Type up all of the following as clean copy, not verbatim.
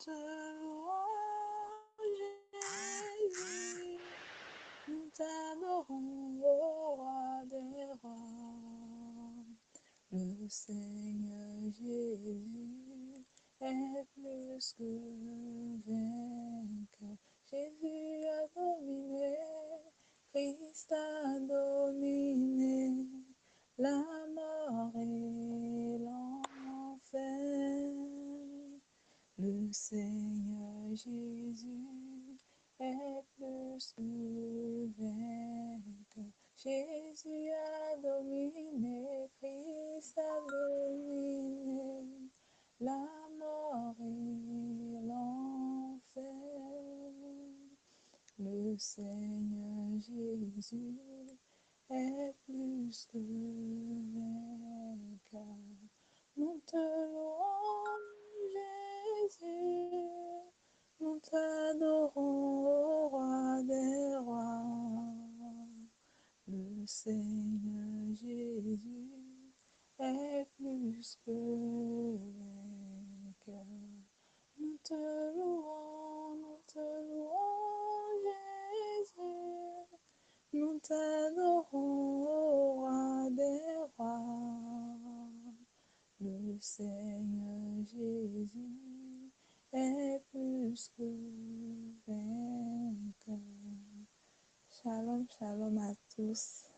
te louons, Jésus. Nous t'adorons, ô roi des rois. Le Seigneur Jésus est plus que vainqueur. Jésus a dominé, Christ a dominé la mort et l'enfer. Le Seigneur Jésus est plus que vainqueur. Jésus a dominé, Christ a dominé la mort et l'enfer. Le Seigneur Jésus est plus que vainqueur. Nous te louons, Jésus, nous t'adorons, roi des rois. Le Seigneur Jésus est plus que vainqueur. Nous te louons, Jésus. Nous t'adorons, roi des rois. Le Seigneur Jésus est plus que vainqueur. Shalom, shalom à tous.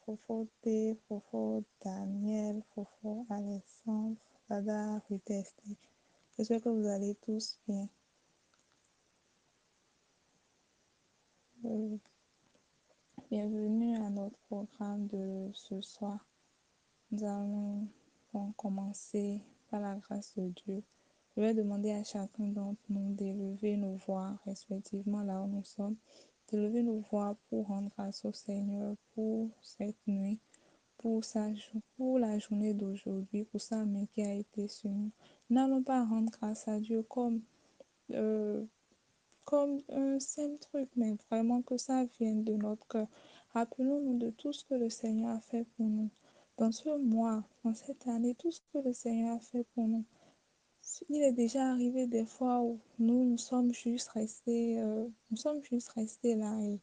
Fofo T, Fofo Daniel, Fofo Alexandre, Dada Ruteste. J'espère que vous allez tous bien. Bienvenue à notre programme de ce soir. Nous allons donc commencer par la grâce de Dieu. Je vais demander à chacun d'entre nous d'élever nos voix respectivement là où nous sommes, d'élever nos voix pour rendre grâce au Seigneur pour cette nuit, pour la journée d'aujourd'hui, pour sa main qui a été sur nous. Nous n'allons pas rendre grâce à Dieu euh, comme un simple truc, mais vraiment que ça vienne de notre cœur. Rappelons-nous de tout ce que le Seigneur a fait pour nous. Dans ce mois, dans cette année, tout ce que le Seigneur a fait pour nous. Il est déjà arrivé des fois où nous sommes juste restés là et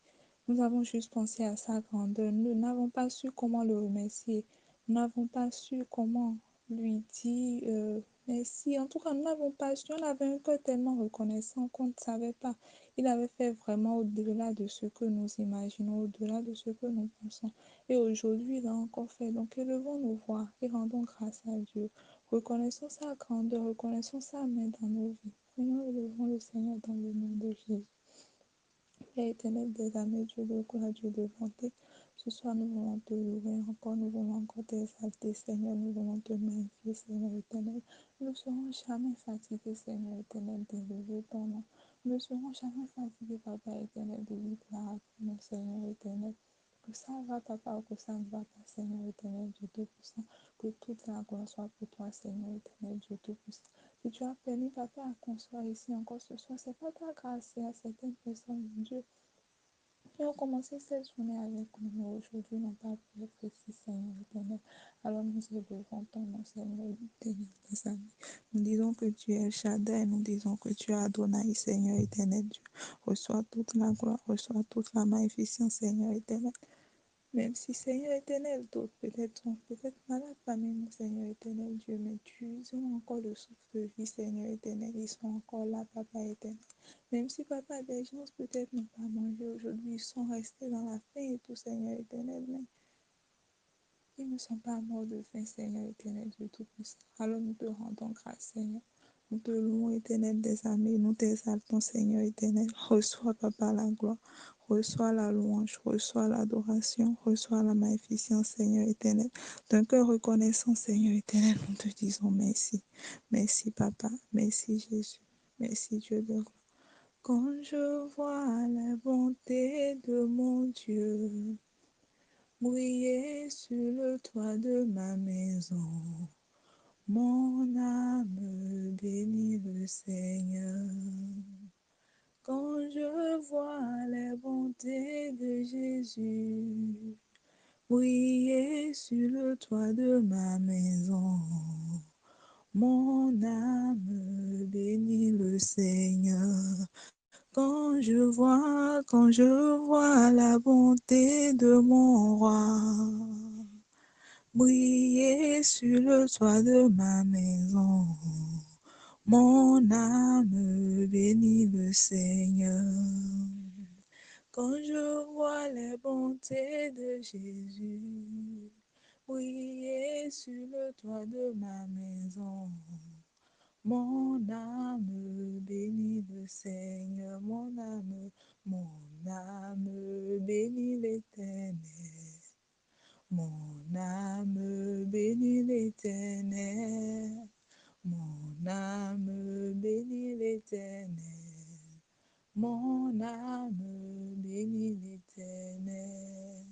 nous avons juste pensé à sa grandeur. Nous n'avons pas su comment le remercier. Nous n'avons pas su comment lui dire merci. En tout cas, nous n'avons pas su. On avait un cœur tellement reconnaissant qu'on ne savait pas. Il avait fait vraiment au-delà de ce que nous imaginons, au-delà de ce que nous pensons. Et aujourd'hui, il a encore fait. Donc, élevons nos voix et rendons grâce à Dieu. Reconnaissons sa grandeur, reconnaissons sa main dans nos vies. Prions et élevons le Seigneur dans le nom de Jésus. Père éternel des armées, Dieu de gloire, Dieu de bonté, ce soir nous voulons te louer encore, nous voulons encore t'exalter, Seigneur, nous voulons te magnifier, Seigneur éternel. Nous ne serons jamais fatigués, Seigneur éternel, d'élever ton nom. Nous ne serons jamais fatigués, Papa éternel, de dire gloire à ton nom, Seigneur éternel. Que ça va, Papa, ou que ça ne va pas, Seigneur éternel, Dieu Tout-Puissant. Que toute la gloire soit pour toi, Seigneur éternel, Dieu Tout-Puissant. Si tu as permis, Papa, qu'on soit ici encore ce soir, c'est pas ta grâce, c'est à certaines personnes, mon Dieu, qui ont commencé cette journée avec nous, mais aujourd'hui n'ont pas pu être ici, Seigneur éternel. Alors nous élevons ton nom, Seigneur éternel, des amis. Nous disons que tu es El Shaddai, nous disons que tu es Adonai, Seigneur éternel Dieu. Reçois toute la gloire, reçois toute la magnificence, Seigneur éternel. Même si, Seigneur éternel, d'autres peut-être sont peut-être malades parmi nous, Seigneur éternel Dieu, mais ils ont encore le souffle de vie, Seigneur éternel. Ils sont encore là, Papa éternel. Même si, Papa, des gens peut-être n'ont pas mangé aujourd'hui, ils sont restés dans la faim et tout, Seigneur éternel, mais ils ne sont pas morts de faim, Seigneur éternel Dieu Tout-Puissant. Alors nous te rendons grâce, Seigneur. Nous te louons, éternel des armées, nous t'exaltons, Seigneur éternel. Reçois, Papa, la gloire, reçois la louange, reçois l'adoration, reçois la magnificence, Seigneur éternel. D'un cœur reconnaissant, Seigneur éternel, nous te disons merci. Merci, Papa, merci, Jésus, merci, Dieu de gloire. Quand je vois la bonté de mon Dieu briller sur le toit de ma maison, mon âme bénit le Seigneur. Quand je vois les bontés de Jésus briller sur le toit de ma maison, Mon âme bénit le Seigneur. Quand je vois la bonté de mon roi briller sur le toit de ma maison, mon âme bénit le Seigneur. Quand je vois les bontés de Jésus briller sur le toit de ma maison, mon âme bénit le Seigneur, mon âme bénit l'Éternel. Mon âme bénit l'Éternel. Mon âme bénit l'Éternel. Mon âme bénit l'Éternel.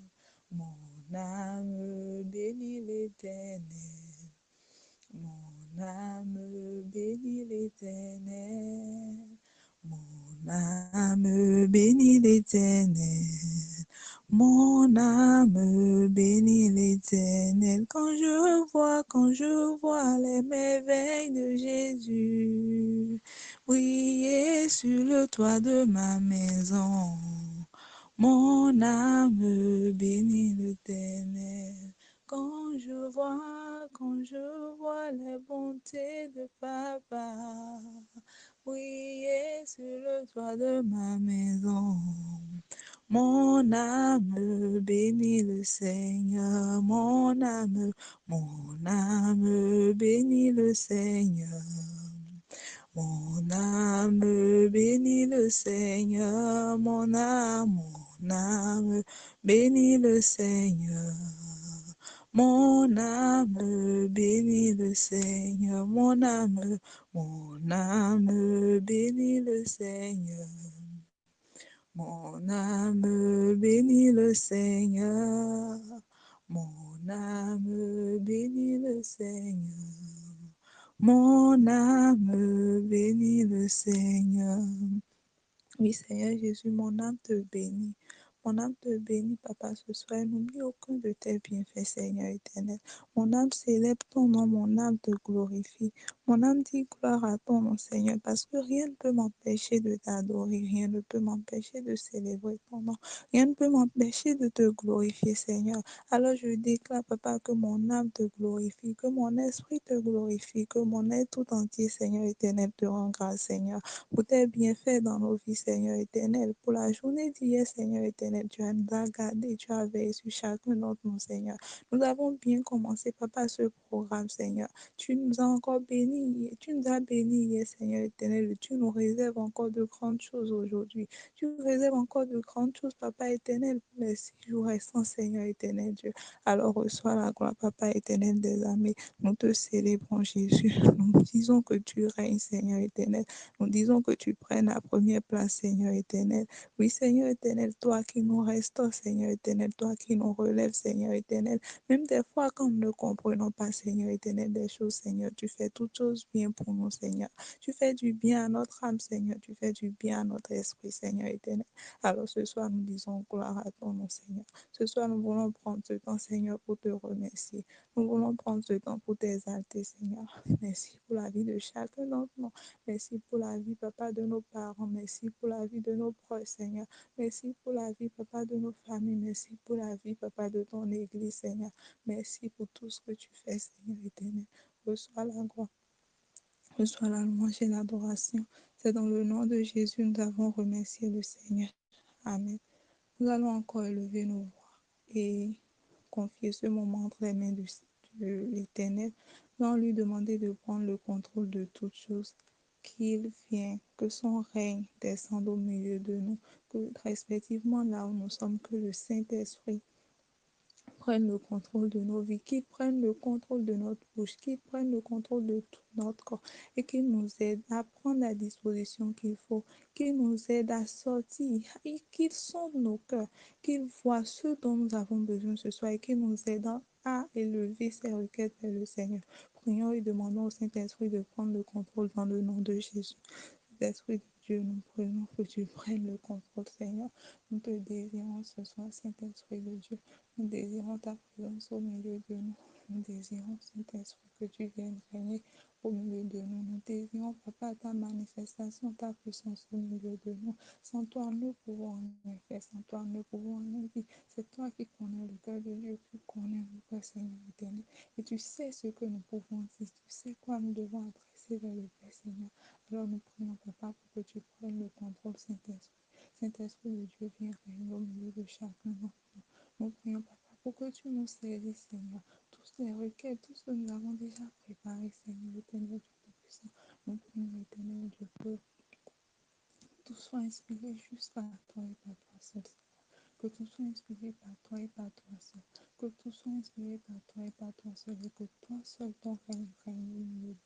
Mon âme bénit l'Éternel. Mon âme bénit l'Éternel. Mon âme bénit l'Éternel. Mon âme bénit l'Éternel. Quand je vois les merveilles de Jésus briller sur le toit de ma maison, mon âme bénit l'Éternel. Quand je vois les bontés de papa briller sur le toit de ma maison, mon âme bénit le Seigneur, mon âme bénit le Seigneur. Mon âme bénit le Seigneur, mon âme bénit le Seigneur. Mon âme bénit le Seigneur, mon âme bénit le Seigneur. Mon âme bénit le Seigneur, mon âme bénit le Seigneur. Mon âme bénit le Seigneur. Oui, Seigneur Jésus, mon âme te bénit. Mon âme te bénit, Papa, ce soir. N'oublie aucun de tes bienfaits, Seigneur éternel. Mon âme célèbre ton nom, mon âme te glorifie. Mon âme dit gloire à ton nom, Seigneur, parce que rien ne peut m'empêcher de t'adorer, rien ne peut m'empêcher de célébrer ton nom, rien ne peut m'empêcher de te glorifier, Seigneur. Alors je déclare, Papa, que mon âme te glorifie, que mon esprit te glorifie, que mon être tout entier, Seigneur éternel, te rend grâce, Seigneur, pour tes bienfaits dans nos vies, Seigneur éternel. Pour la journée d'hier, Seigneur éternel, tu nous as gardés, tu as veillé sur chacun d'entre nous, Seigneur. Nous avons bien commencé, Papa, ce programme, Seigneur. Tu nous as encore bénis, tu nous as bénis hier, Seigneur éternel. Tu nous réserves encore de grandes choses aujourd'hui. Tu nous réserves encore de grandes choses, Papa éternel, pour les 6 jours restants, Seigneur éternel Dieu. Alors reçois la gloire, Papa éternel des armées. Nous te célébrons, Jésus. Nous disons que tu règnes, Seigneur éternel. Nous disons que tu prennes la première place, Seigneur éternel. Oui, Seigneur éternel, toi qui nous restaures, Seigneur éternel, toi qui nous relèves, Seigneur éternel. Même des fois, quand nous ne comprenons pas, Seigneur éternel, des choses, Seigneur, tu fais toutes choses bien pour nous, Seigneur. Tu fais du bien à notre âme, Seigneur. Tu fais du bien à notre esprit, Seigneur éternel. Alors ce soir, nous disons gloire à ton nom, Seigneur. Ce soir, nous voulons prendre ce temps, Seigneur, pour te remercier. Nous voulons prendre ce temps pour t'exalter, Seigneur. Merci pour la vie de chacun d'entre nous. Merci pour la vie, Papa, de nos parents. Merci pour la vie de nos proches, Seigneur. Merci pour la vie, Papa, de nos familles. Merci pour la vie, Papa, de ton Église, Seigneur. Merci pour tout ce que tu fais, Seigneur éternel. Reçois la gloire, reçois la louange et l'adoration. C'est dans le nom de Jésus nous avons remercié le Seigneur. Amen. Nous allons encore élever nos voix et confier ce moment entre les mains de l'Éternel. Nous allons lui demander de prendre le contrôle de toutes choses, qu'il vienne, que son règne descende au milieu de nous, que respectivement là où nous sommes, que le Saint-Esprit prenne le contrôle de nos vies, qu'il prenne le contrôle de notre bouche, qu'il prenne le contrôle de tout notre corps et qu'il nous aide à prendre la disposition qu'il faut, qu'il nous aide à sortir et qu'il sonde nos cœurs, qu'il voit ce dont nous avons besoin ce soir et qu'il nous aide à élever ces requêtes vers le Seigneur. Prions et demandons au Saint-Esprit de prendre le contrôle dans le nom de Jésus. L'Esprit de Dieu, nous prions que tu prennes le contrôle, Seigneur. Nous te désirons ce soir, Saint-Esprit de Dieu. Nous désirons ta présence au milieu de nous. nous désirons, Saint-Esprit, que tu viennes régner au milieu de nous. Nous désirons, Papa, ta manifestation, ta puissance au milieu de nous. Sans toi, nous pouvons rien faire. Sans toi, nous pouvons rien dire. C'est toi qui connais le cœur de Dieu, qui connais le Père Seigneur éternel. Et tu sais ce que nous pouvons dire. Tu sais quoi nous devons adresser vers le Père Seigneur. Alors nous prions, Papa, pour que tu prennes le contrôle, Saint-Esprit. Saint-Esprit de Dieu, viens régner au milieu de chacun d'entre nous. Nous prions, Papa, pour que tu nous saisisses, Seigneur. Toutes les requêtes, tout ce que nous avons déjà préparé, Seigneur, éternel Dieu Tout-Puissant. Nous prions, éternel Dieu, que tout soit inspiré juste par toi et par toi seul, Seigneur. Que tout soit inspiré par toi et par toi seul. Que tout soit inspiré par toi et par toi seul. Et que toi seul, ton règne règne au milieu de nous.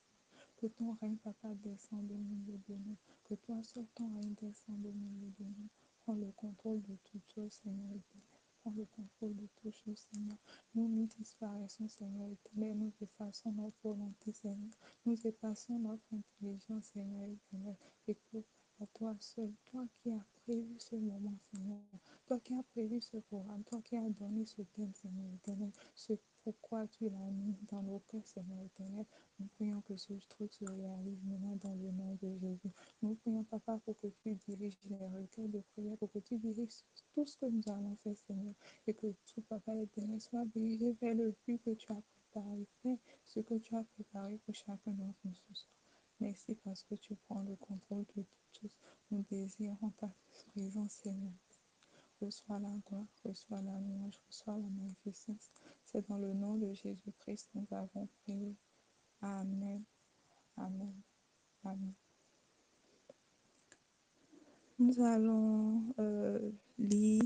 Que ton règne, Papa, descende au milieu de nous. Que toi seul, ton règne descende au milieu de nous. Prends le contrôle de toutes choses, Seigneur éternel. Prends le contrôle de toutes choses, Seigneur. Nous disparaissons, Seigneur éternel. Nous effaçons notre volonté, Seigneur. Nous effaçons notre intelligence, Seigneur éternel. Et que, Papa, toi seul, toi qui as prévu ce moment, Seigneur, toi qui as prévu ce programme, toi qui as donné ce thème, Seigneur éternel, ce pourquoi tu l'as mis dans nos cœurs, Seigneur éternel, nous prions que ce truc se réalise maintenant dans le nom de Jésus. Nous prions, Papa, pour que tu diriges les requêtes de prière, pour que tu diriges tout ce que nous allons faire, Seigneur, et que tout, Papa éternel, soit dirigé vers le but que tu as préparé, vers ce que tu as préparé pour chacun d'entre nous ce soir. Merci parce que tu prends le contrôle de toutes choses. Nous désirons ta présence, Seigneur. Reçois la gloire, reçois la louange, reçois la magnificence. C'est dans le nom de Jésus-Christ que nous avons prié. Amen. Amen. Amen. Nous allons lire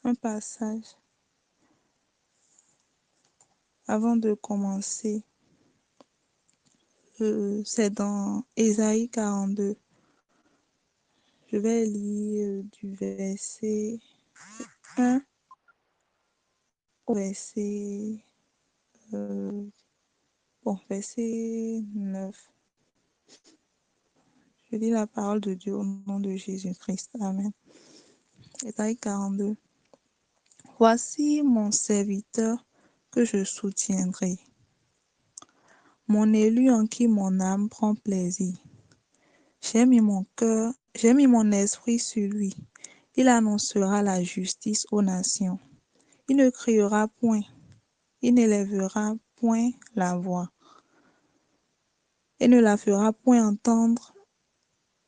un passage avant de commencer. C'est dans Ésaïe 42. Je vais lire du verset 1 au verset 9. Je lis la parole de Dieu au nom de Jésus-Christ. Amen. Ésaïe 42. Voici mon serviteur que je soutiendrai, mon élu en qui mon âme prend plaisir. J'ai mis mon esprit sur lui. Il annoncera la justice aux nations. Il ne criera point, il n'élèvera point la voix, et ne la fera point entendre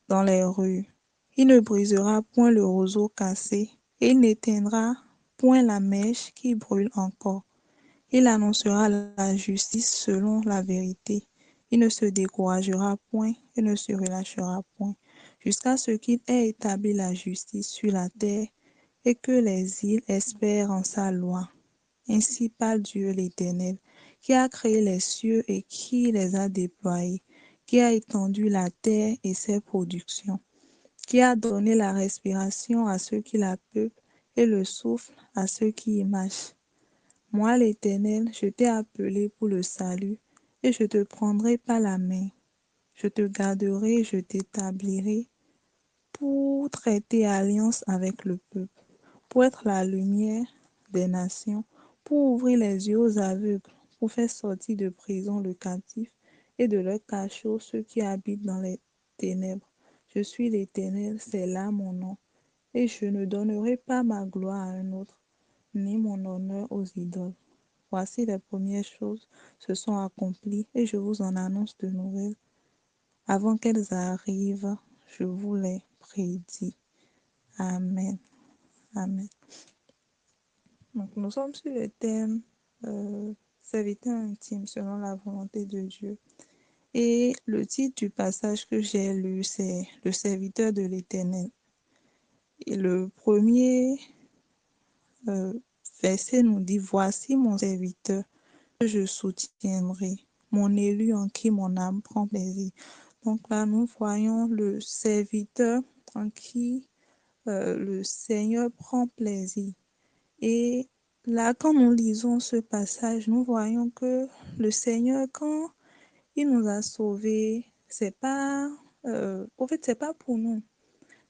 dans les rues. Il ne brisera point le roseau cassé, et il n'éteindra point la mèche qui brûle encore. Il annoncera la justice selon la vérité. Il ne se découragera point et ne se relâchera point, jusqu'à ce qu'il ait établi la justice sur la terre et que les îles espèrent en sa loi. Ainsi parle Dieu l'Éternel, qui a créé les cieux et qui les a déployés, qui a étendu la terre et ses productions, qui a donné la respiration à ceux qui la peuplent et le souffle à ceux qui y marchent. Moi, l'Éternel, je t'ai appelé pour le salut, et je te prendrai par la main. Je te garderai, je t'établirai pour traiter alliance avec le peuple, pour être la lumière des nations, pour ouvrir les yeux aux aveugles, pour faire sortir de prison le captif et de leur cachot ceux qui habitent dans les ténèbres. Je suis l'Éternel, c'est là mon nom, et je ne donnerai pas ma gloire à un autre, ni mon honneur aux idoles. Voici les premières choses se sont accomplies et je vous en annonce de nouvelles. Avant qu'elles arrivent, je vous les prédis. Amen. Amen. Donc, nous sommes sur le thème serviteur intime selon la volonté de Dieu. Et le titre du passage que j'ai lu, c'est le serviteur de l'Éternel. Et le premier verset nous dit, voici mon serviteur que je soutiendrai, mon élu en qui mon âme prend plaisir. Donc là, nous voyons le serviteur en qui le Seigneur prend plaisir. Et là, quand nous lisons ce passage, nous voyons que le Seigneur, quand il nous a sauvés, c'est pas, en fait, c'est pas pour nous.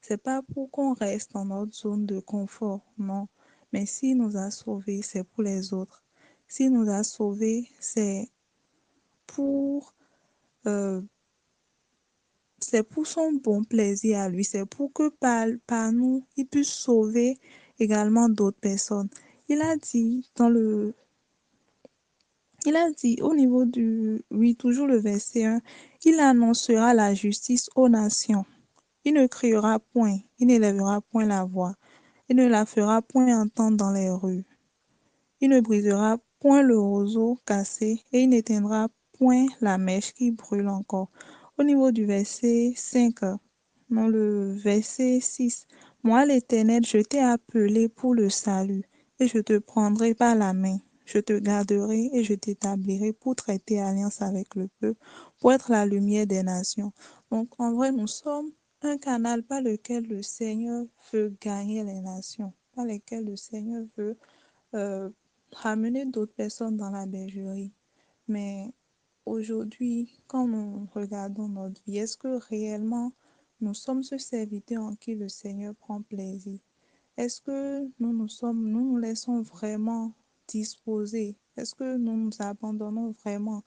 C'est pas pour qu'on reste dans notre zone de confort, non. Mais s'il nous a sauvés, c'est pour les autres. S'il nous a sauvés, pour, euh, c'est pour son bon plaisir à lui. C'est pour que par nous, il puisse sauver également d'autres personnes. Il a dit dans le Il a dit au niveau oui, toujours le verset 1, il annoncera la justice aux nations. Il ne criera point, il n'élèvera point la voix, il ne la fera point entendre dans les rues. Il ne brisera point le roseau cassé et il n'éteindra point la mèche qui brûle encore. Au niveau du verset 5, dans le verset 6, moi l'Éternel, je t'ai appelé pour le salut et je te prendrai par la main. Je te garderai et je t'établirai pour traiter alliance avec le peuple, pour être la lumière des nations. Donc, en vrai, nous sommes un canal par lequel le Seigneur veut gagner les nations, par lequel le Seigneur veut euh, ramener d'autres personnes dans la bergerie. Mais aujourd'hui, quand nous regardons notre vie, est-ce que réellement nous sommes ce serviteur en qui le Seigneur prend plaisir? Est-ce que nous nous laissons vraiment disposer? Est-ce que nous nous abandonnons vraiment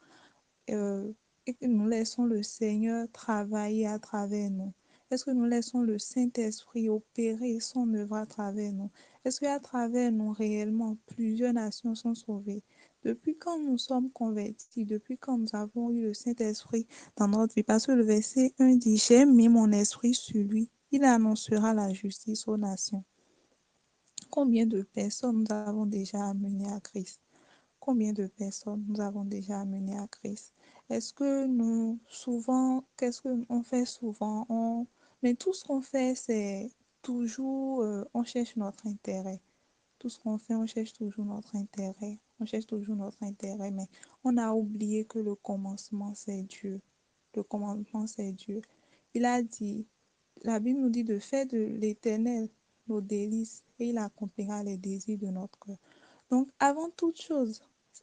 euh, et que nous laissons le Seigneur travailler à travers nous? Est-ce que nous laissons le Saint-Esprit opérer son œuvre à travers nous? Est-ce qu'à travers nous, réellement, plusieurs nations sont sauvées? Depuis quand nous sommes convertis, depuis quand nous avons eu le Saint-Esprit dans notre vie? Parce que le verset 1 dit, j'ai mis mon esprit sur lui, il annoncera la justice aux nations. Combien de personnes nous avons déjà amenées à Christ? Combien de personnes nous avons déjà amenées à Christ? Est-ce que qu'est-ce qu'on fait souvent? Mais tout ce qu'on fait, c'est toujours, on cherche notre intérêt. Tout ce qu'on fait, on cherche toujours notre intérêt. On cherche toujours notre intérêt, mais on a oublié que le commencement, c'est Dieu. Le commencement, c'est Dieu. Il a dit, la Bible nous dit de faire de l'Éternel nos délices et il accomplira les désirs de notre cœur. Donc, avant toute chose,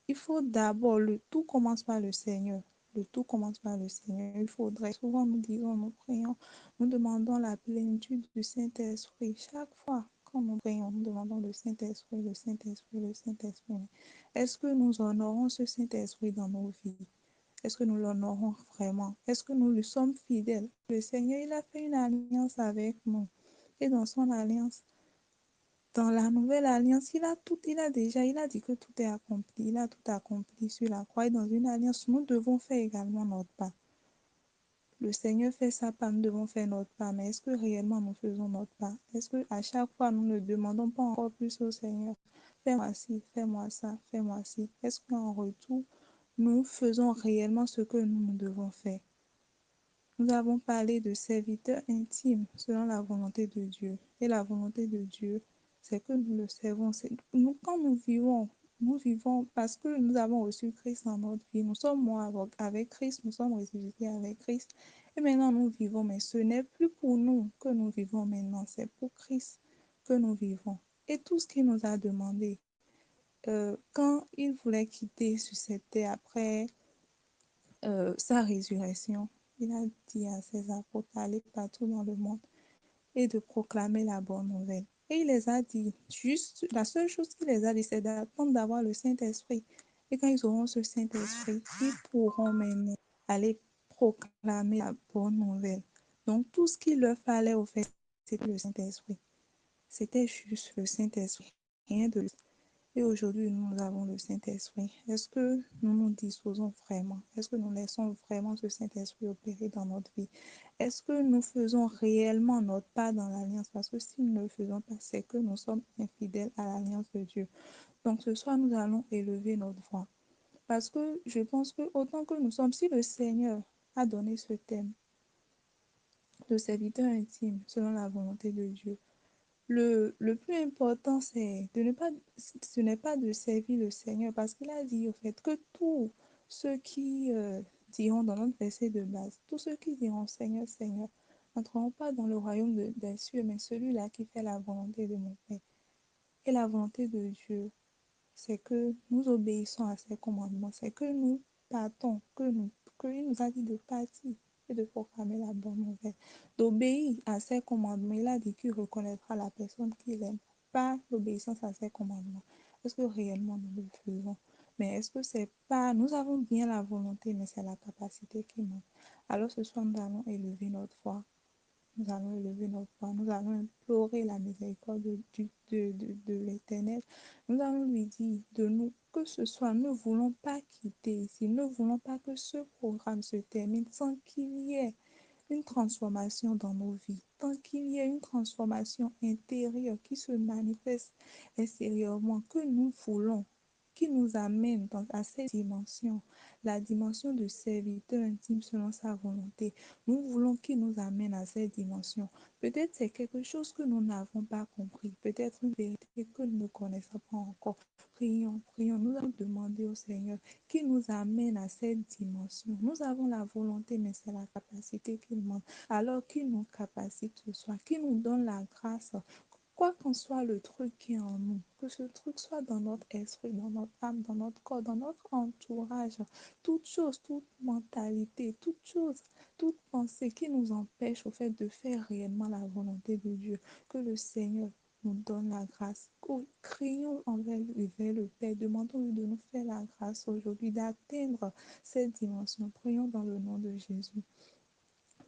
il faut d'abord, le tout commence par le Seigneur. Le tout commence par le Seigneur. Il faudrait, souvent nous disons, nous prions, nous demandons la plénitude du Saint-Esprit. Chaque fois quand nous prions, nous demandons le Saint-Esprit, le Saint-Esprit, le Saint-Esprit. Est-ce que nous honorons ce Saint-Esprit dans nos vies? Est-ce que nous l'honorons vraiment? Est-ce que nous lui sommes fidèles? Le Seigneur, il a fait une alliance avec nous. Et dans son alliance, dans la nouvelle alliance, il a dit que tout est accompli. Il a tout accompli sur la croix. Et dans une alliance, nous devons faire également notre part. Le Seigneur fait sa part, nous devons faire notre part. Mais est-ce que réellement nous faisons notre part? Est-ce qu'à chaque fois, nous ne demandons pas encore plus au Seigneur? Fais-moi ci, fais-moi ça, fais-moi ci. Est-ce qu'en retour, nous faisons réellement ce que nous devons faire? Nous avons parlé de serviteurs intimes selon la volonté de Dieu. Et la volonté de Dieu, c'est que nous le servons. Nous, quand nous vivons parce que nous avons reçu Christ dans notre vie. Nous sommes morts avec Christ, nous sommes ressuscités avec Christ. Et maintenant, nous vivons, mais ce n'est plus pour nous que nous vivons maintenant, c'est pour Christ que nous vivons. Et tout ce qu'il nous a demandé, quand il voulait quitter sur cette terre après sa résurrection, il a dit à ses apôtres d'aller partout dans le monde et de proclamer la bonne nouvelle. Et il les a dit, juste, la seule chose qu'il les a dit, c'est d'attendre d'avoir le Saint-Esprit. Et quand ils auront ce Saint-Esprit, ils pourront maintenant aller proclamer la bonne nouvelle. Donc, tout ce qu'il leur fallait, au fait, c'était le Saint-Esprit. C'était juste le Saint-Esprit, rien de plus. Et aujourd'hui, nous avons le Saint-Esprit. Est-ce que nous nous disposons vraiment? Est-ce que nous laissons vraiment ce Saint-Esprit opérer dans notre vie? Est-ce que nous faisons réellement notre part dans l'alliance? Parce que si nous ne le faisons pas, c'est que nous sommes infidèles à l'alliance de Dieu. Donc ce soir, nous allons élever notre voix. Parce que je pense que autant que nous sommes, si le Seigneur a donné ce thème, le serviteur intime, selon la volonté de Dieu, le plus important, ce n'est pas de servir le Seigneur, parce qu'il a dit au fait que tous ceux qui diront dans notre verset de base, tous ceux qui diront Seigneur, Seigneur, n'entreront pas dans le royaume des cieux, mais celui-là qui fait la volonté de mon Père. Et la volonté de Dieu, c'est que nous obéissons à ses commandements, c'est que nous partons, qu'il nous a dit de partir et de proclamer la bonne nouvelle, d'obéir à ses commandements. Il a dit qu'il reconnaîtra la personne qu'il aime par l'obéissance à ses commandements. Est-ce que réellement nous le faisons? Mais est-ce que c'est pas... Nous avons bien la volonté, mais c'est la capacité qui manque. Alors ce soir, nous allons élever notre foi. Nous allons élever notre foi. Nous allons implorer la miséricorde de l'Éternel. Nous allons lui dire de nous que ce soit, nous ne voulons pas quitter ici. Nous ne voulons pas que ce programme se termine sans qu'il y ait une transformation dans nos vies, tant qu'il y ait une transformation intérieure qui se manifeste extérieurement, que nous voulons, qui nous amène à cette dimension, la dimension de serviteur intime selon sa volonté. Nous voulons qu'il nous amène à cette dimension. Peut-être c'est quelque chose que nous n'avons pas compris, peut-être une vérité que nous ne connaissons pas encore. Prions, prions, nous allons demander au Seigneur qui nous amène à cette dimension. Nous avons la volonté, mais c'est la capacité qui manque. Alors qu'il nous capacite ce soir, qu'il nous donne la grâce, quoi qu'en soit le truc qui est en nous, que ce truc soit dans notre esprit, dans notre âme, dans notre corps, dans notre entourage, toute chose, toute mentalité, toute chose, toute pensée qui nous empêche au fait de faire réellement la volonté de Dieu, que le Seigneur nous donne la grâce. Crions envers lui, vers le Père, demandons-lui de nous faire la grâce aujourd'hui, d'atteindre cette dimension. Prions dans le nom de Jésus.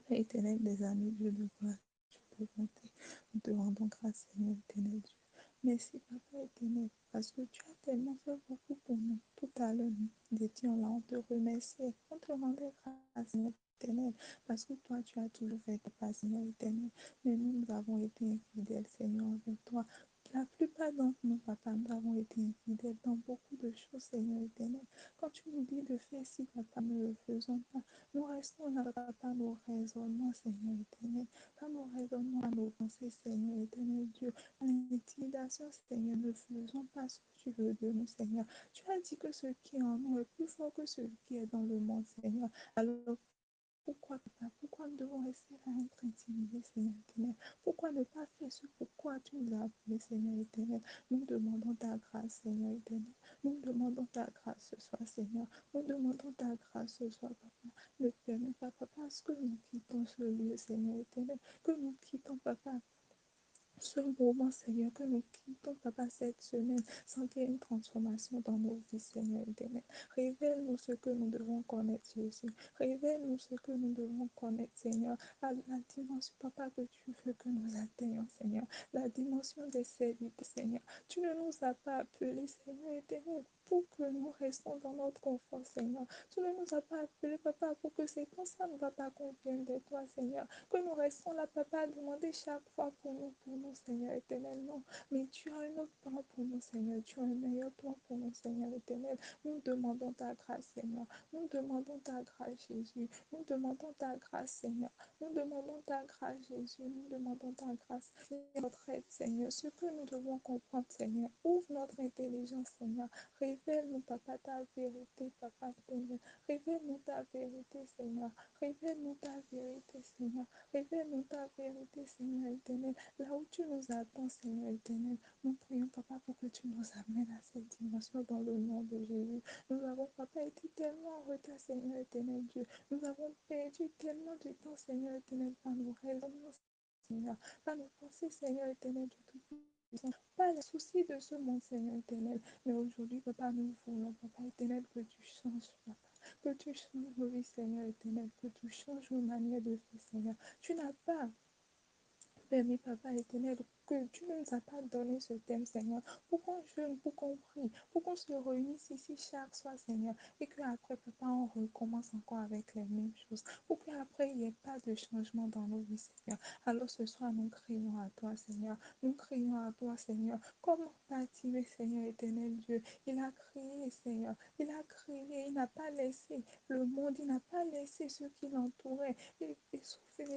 Père éternel des amis, Dieu de gloire, Dieu de bonté, nous te rendons grâce, Seigneur éternel Dieu. Merci, Papa éternel, parce que tu as tellement fait beaucoup pour nous. Tout à l'heure, nous étions là, on te remerciait, on te rendait grâce, Seigneur éternel, parce que toi, tu as toujours fait ta part, Seigneur éternel. Mais nous avons été infidèles, Seigneur, avec toi. La plupart d'entre nous, Papa, nous avons été infidèles dans beaucoup de choses, Seigneur éternel. Quand tu nous dis de faire ci, Papa, nous ne le faisons pas. Nous restons là, Papa, nos raisonnements, Seigneur éternel. Pas nos raisonnements, à nos pensées, Seigneur éternel Dieu. L'intimidation, Seigneur, ne faisons pas ce que tu veux de nous, Seigneur. Tu as dit que ce qui est en nous est plus fort que ce qui est dans le monde, Seigneur. Alors, pourquoi, Papa? Pourquoi nous devons rester là à être intimidés, Seigneur éternel? Pourquoi ne pas faire ce pourquoi tu nous as appelés, Seigneur éternel? Nous demandons ta grâce, Seigneur éternel. Nous demandons ta grâce ce soir, Seigneur. Nous demandons ta grâce ce soir, Papa. Ne permets pas, Papa, parce que nous quittons ce lieu, Seigneur éternel. Que nous quittons, Papa, ce moment, Seigneur, que nous quittons, Papa, cette semaine, sans qu'il y ait une transformation dans nos vies, Seigneur éternel. Révèle-nous ce que nous devons connaître, Jésus. Révèle-nous ce que nous devons connaître, Seigneur. La dimension, Papa, que tu veux que nous atteignions, Seigneur. La dimension des services, Seigneur. Tu ne nous as pas appelés, Seigneur éternel, pour que nous restons dans notre confort, Seigneur. Tu ne nous as pas appelés, Papa, pour que c'est comme ça ne va pas convenir de toi, Seigneur. Que nous restons là, Papa, à demander chaque fois pour nous, Seigneur éternel. Non, mais tu as un autre plan pour nous, Seigneur. Tu as un meilleur plan pour nous, Seigneur éternel. Nous demandons ta grâce, Seigneur. Nous demandons ta grâce, Jésus. Nous demandons ta grâce, Seigneur. Nous demandons ta grâce, Jésus. Nous demandons ta grâce. Notre aide, Seigneur. Ce que nous devons comprendre, Seigneur. Ouvre notre intelligence, Seigneur. Révèle-nous, Papa, ta vérité, Papa éternel. Révèle-nous ta vérité, Seigneur. Révèle-nous ta vérité, Seigneur. Révèle-nous ta vérité, Seigneur éternel. Là où tu nous attends, Seigneur éternel, nous prions, Papa, pour que tu nous amènes à cette dimension dans le nom de Jésus. Nous avons, Papa, été tellement en retard, Seigneur éternel Dieu. Nous avons perdu tellement de temps, Seigneur éternel, par nos raisonnements, Seigneur, par nos pensées, Seigneur éternel, de tout. Pas les soucis de ce monde, Seigneur éternel. Mais aujourd'hui, Papa, nous voulons, Papa éternel, que tu changes, Papa. Que tu changes nos vies, Seigneur éternel. Que tu changes nos manières de faire, Seigneur. Tu n'as pas permis, Papa éternel, que tu ne nous as pas donné ce thème, Seigneur, pour qu'on jeûne, pour qu'on prie, pour qu'on se réunisse ici chaque soir, Seigneur, et qu'après, Papa, on recommence encore avec les mêmes choses, pour qu'après, il n'y ait pas de changement dans nos vies, Seigneur. Alors ce soir, nous crions à toi, Seigneur. Nous crions à toi, Seigneur. Comment Bartimée, Seigneur éternel Dieu, il a crié, Seigneur. Il a crié, il n'a pas laissé le monde, il n'a pas laissé ceux qui l'entouraient. Et souffrir,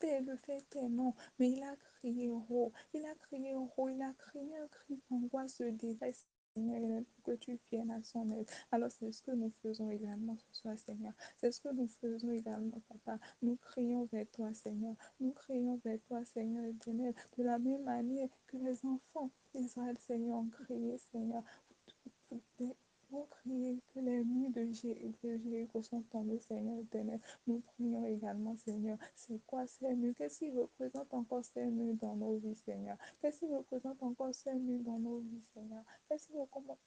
le fait non. Mais il a crié haut, il a crié haut, il a crié un cri d'angoisse de détresse, Seigneur, pour que tu viennes à son aide. Alors c'est ce que nous faisons également ce soir, Seigneur. C'est ce que nous faisons également, Papa. Nous crions vers toi, Seigneur. Nous crions vers toi, Seigneur éternel, de la même manière que les enfants d'Israël, Seigneur, ont crié, Seigneur. Ont crié que les murs de Jéricho sont tombés, Seigneur éternel. Nous prions également, Seigneur. C'est quoi ces murs? Qu'est-ce qui représente encore ces murs dans nos vies, Seigneur? Qu'est-ce qui représente encore ces murs dans nos vies, Seigneur? Qu'est-ce qui représente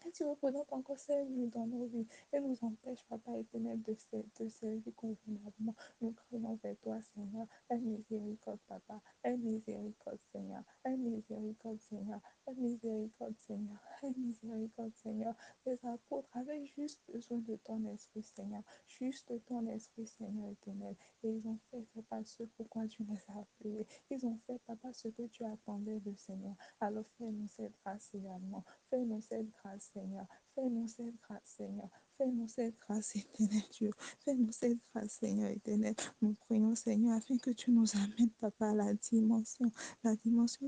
Et tu représentes encore ces nuits dans nos vies et nous empêche, Papa éternel, de servir convenablement. Nous crions vers toi, Seigneur. Aie miséricorde, Papa. Aie miséricorde, Seigneur. Aie miséricorde, Seigneur. Aie miséricorde, Seigneur. Aie miséricorde, Seigneur. Les apôtres avaient juste besoin de ton esprit, Seigneur. Juste de ton esprit, Seigneur éternel. Et ils ont fait, Papa, ce pourquoi tu les as appelés. Ils ont fait, Papa, ce que tu attendais de Seigneur. Alors fais-nous cette grâce également. Fais-nous cette grâce, Seigneur. Fais-nous cette grâce, Seigneur. Fais-nous cette grâce, éternel Dieu. Fais-nous cette grâce, Seigneur éternel. Nous prions, Seigneur, afin que tu nous amènes, Papa, à la dimension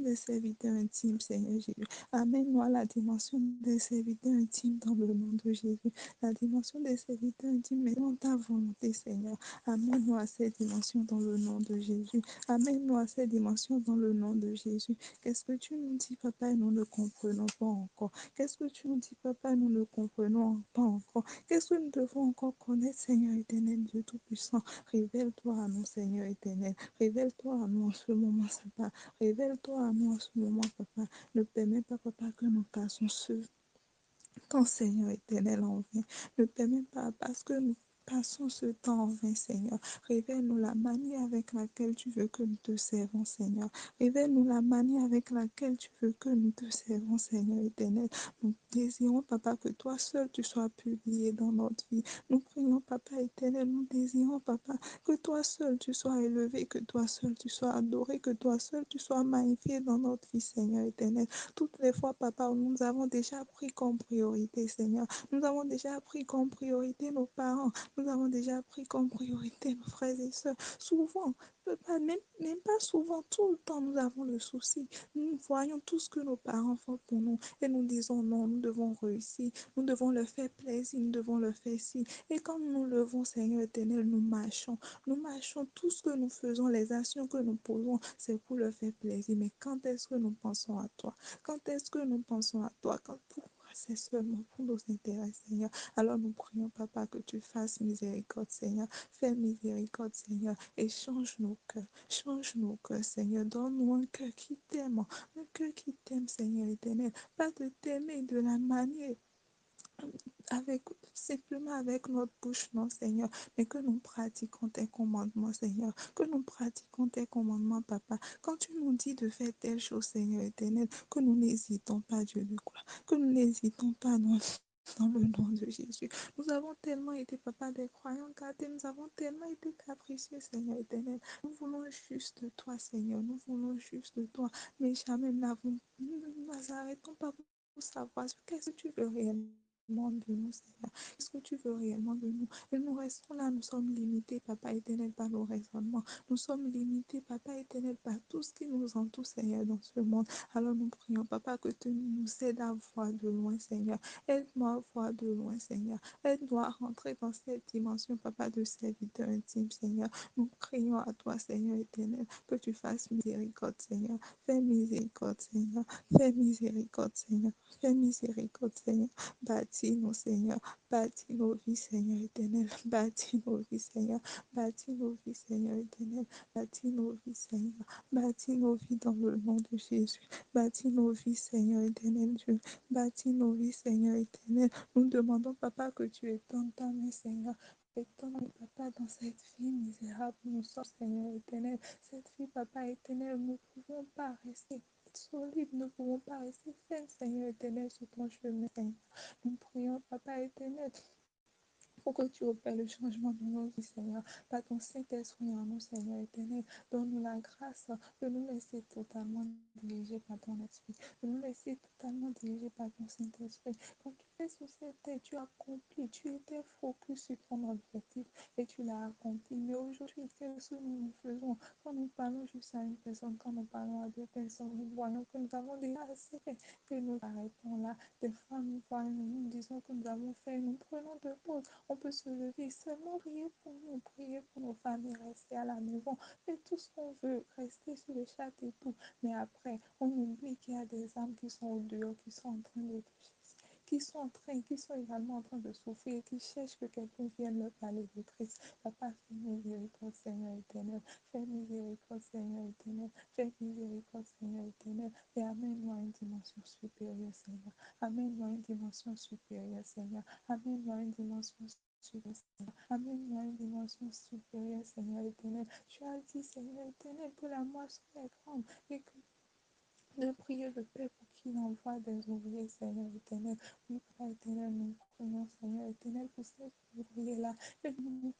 des serviteurs intimes, Seigneur Jésus. Amène-nous à la dimension des serviteurs intimes dans le nom de Jésus. La dimension des serviteurs intimes, mais dans ta volonté, Seigneur. Amène-nous à cette dimension dans le nom de Jésus. Amène-nous à cette dimension dans le nom de Jésus. Qu'est-ce que tu nous dis, Papa, et nous ne comprenons pas encore. Qu'est-ce que tu nous dis, Papa, nous ne comprenons pas encore. Qu'est-ce que nous devons encore connaître, Seigneur éternel, Dieu Tout-Puissant. Révèle-toi à nous, Seigneur éternel. Révèle-toi à nous en ce moment, Papa. Révèle-toi à nous en ce moment, Papa. Ne permets pas, Papa, que nous passons ce temps, Seigneur éternel, en vain. Ne permets pas, parce que nous passons ce temps en vain, Seigneur. Révèle-nous la manière avec laquelle tu veux que nous te servons, Seigneur. Révèle-nous la manière avec laquelle tu veux que nous te servons, Seigneur éternel. Nous désirons, Papa, que toi seul tu sois publié dans notre vie. Nous prions, Papa éternel, nous désirons, Papa, que toi seul tu sois élevé, que toi seul tu sois adoré, que toi seul tu sois magnifié dans notre vie, Seigneur éternel. Toutes les fois, Papa, où nous avons déjà pris comme priorité, Seigneur. Nous avons déjà pris comme priorité nos parents. Nous avons déjà pris comme priorité nos frères et sœurs. Souvent, Papa, même pas souvent, tout le temps, nous avons le souci. Nous voyons tout ce que nos parents font pour nous et nous disons non, nous devons réussir. Nous devons leur faire plaisir, nous devons leur faire ci. Et quand nous nous levons, Seigneur éternel, nous marchons. Nous marchons, tout ce que nous faisons, les actions que nous posons, c'est pour leur faire plaisir. Mais quand est-ce que nous pensons à toi? Quand est-ce que nous pensons à toi? Pourquoi c'est seulement pour nos intérêts, Seigneur? Alors nous prions, Papa, que tu fasses miséricorde, Seigneur. Fais miséricorde, Seigneur, et change nos cœurs. Change nos cœurs, Seigneur. Donne-nous un cœur qui t'aime. Un cœur qui t'aime, Seigneur éternel. Pas de t'aimer de la manière avec, simplement avec notre bouche, non, Seigneur, mais que nous pratiquons tes commandements, Seigneur, que nous pratiquons tes commandements, Papa. Quand tu nous dis de faire telle chose, Seigneur éternel, que nous n'hésitons pas, Dieu de gloire, que nous n'hésitons pas, non, dans le nom de Jésus. Nous avons tellement été, Papa, des croyants gâtés, nous avons tellement été capricieux, Seigneur éternel. Nous voulons juste de toi, Seigneur, nous voulons juste de toi, mais jamais nous nous arrêtons pas pour savoir qu'est-ce que tu veux réellement de nous, Seigneur. Qu'est-ce que tu veux réellement de nous? Et nous restons là, nous sommes limités, Papa éternel, par nos raisonnements. Nous sommes limités, Papa éternel, par tout ce qui nous entoure, Seigneur, dans ce monde. Alors nous prions, Papa, que tu nous aides à voir de loin, Seigneur. Aide-moi à voir de loin, Seigneur. Aide-moi à rentrer dans cette dimension, Papa, de serviteur intime, Seigneur. Nous prions à toi, Seigneur éternel, que tu fasses miséricorde, Seigneur. Fais miséricorde, Seigneur. Fais miséricorde, Seigneur. Fais miséricorde, Seigneur. Bâtis-nous, Seigneur. Bâtis nos vies, Seigneur éternel. Bâtis nos vies, Seigneur. Bâtis nos vies, Seigneur éternel. Bâtis nos vies, Seigneur. Bâtis nos vies dans le nom de Jésus. Bâtis nos vies, Seigneur éternel Dieu. Bâtis nos vies, Seigneur éternel. Nous demandons, Papa, que tu étends ta main, Seigneur. Étends, Papa, dans cette vie misérable, nous sommes, Seigneur éternel. Cette vie, Papa éternel, nous ne pouvons pas rester solides, nous ne pouvons pas rester fermes, Seigneur éternel, sur ton chemin, Seigneur. Nous prions, Papa éternel, pour que tu opères le changement de nos vies, Seigneur. Par ton Saint-Esprit en nous, Seigneur éternel, donne-nous la grâce de nous laisser totalement diriger par ton esprit, de nous laisser totalement diriger par ton Saint-Esprit. Quand tu es sur cette terre, tu accomplis, tu étais focus sur ton objectif et tu l'as accompli. Mais aujourd'hui, qu'est-ce que nous faisons? Quand nous parlons juste à une personne, quand nous parlons à deux personnes, nous voyons que nous avons déjà assez fait, que nous arrêtons là. Des fois, nous voyons, nous disons que nous avons fait, nous prenons de pause. On peut se lever, seulement prier pour nous, prier pour nos familles, rester à la maison, faire tout ce qu'on veut, rester sur le chat et tout. Mais après, on oublie qu'il y a des âmes qui sont au dehors, qui sont en train de toucher. qui sont également en train de souffrir, qui cherchent que quelqu'un vienne leur parler de Christ. Papa, fais miséricorde, Seigneur éternel. Fais miséricorde, Seigneur éternel. Fais miséricorde, Seigneur éternel. Et amène-moi à une dimension supérieure, Seigneur. Amène-moi à une dimension supérieure, Seigneur. Amène-moi à une dimension supérieure, Seigneur. Amène-moi à une dimension supérieure, Seigneur éternel. Tu as dit, Seigneur éternel, que la moisson est grande et que de prier le Père pour qu'il envoie des ouvriers, Seigneur éternel. Oui, Père éternel, nous prions, Seigneur éternel, pour ces ouvriers-là. Et nous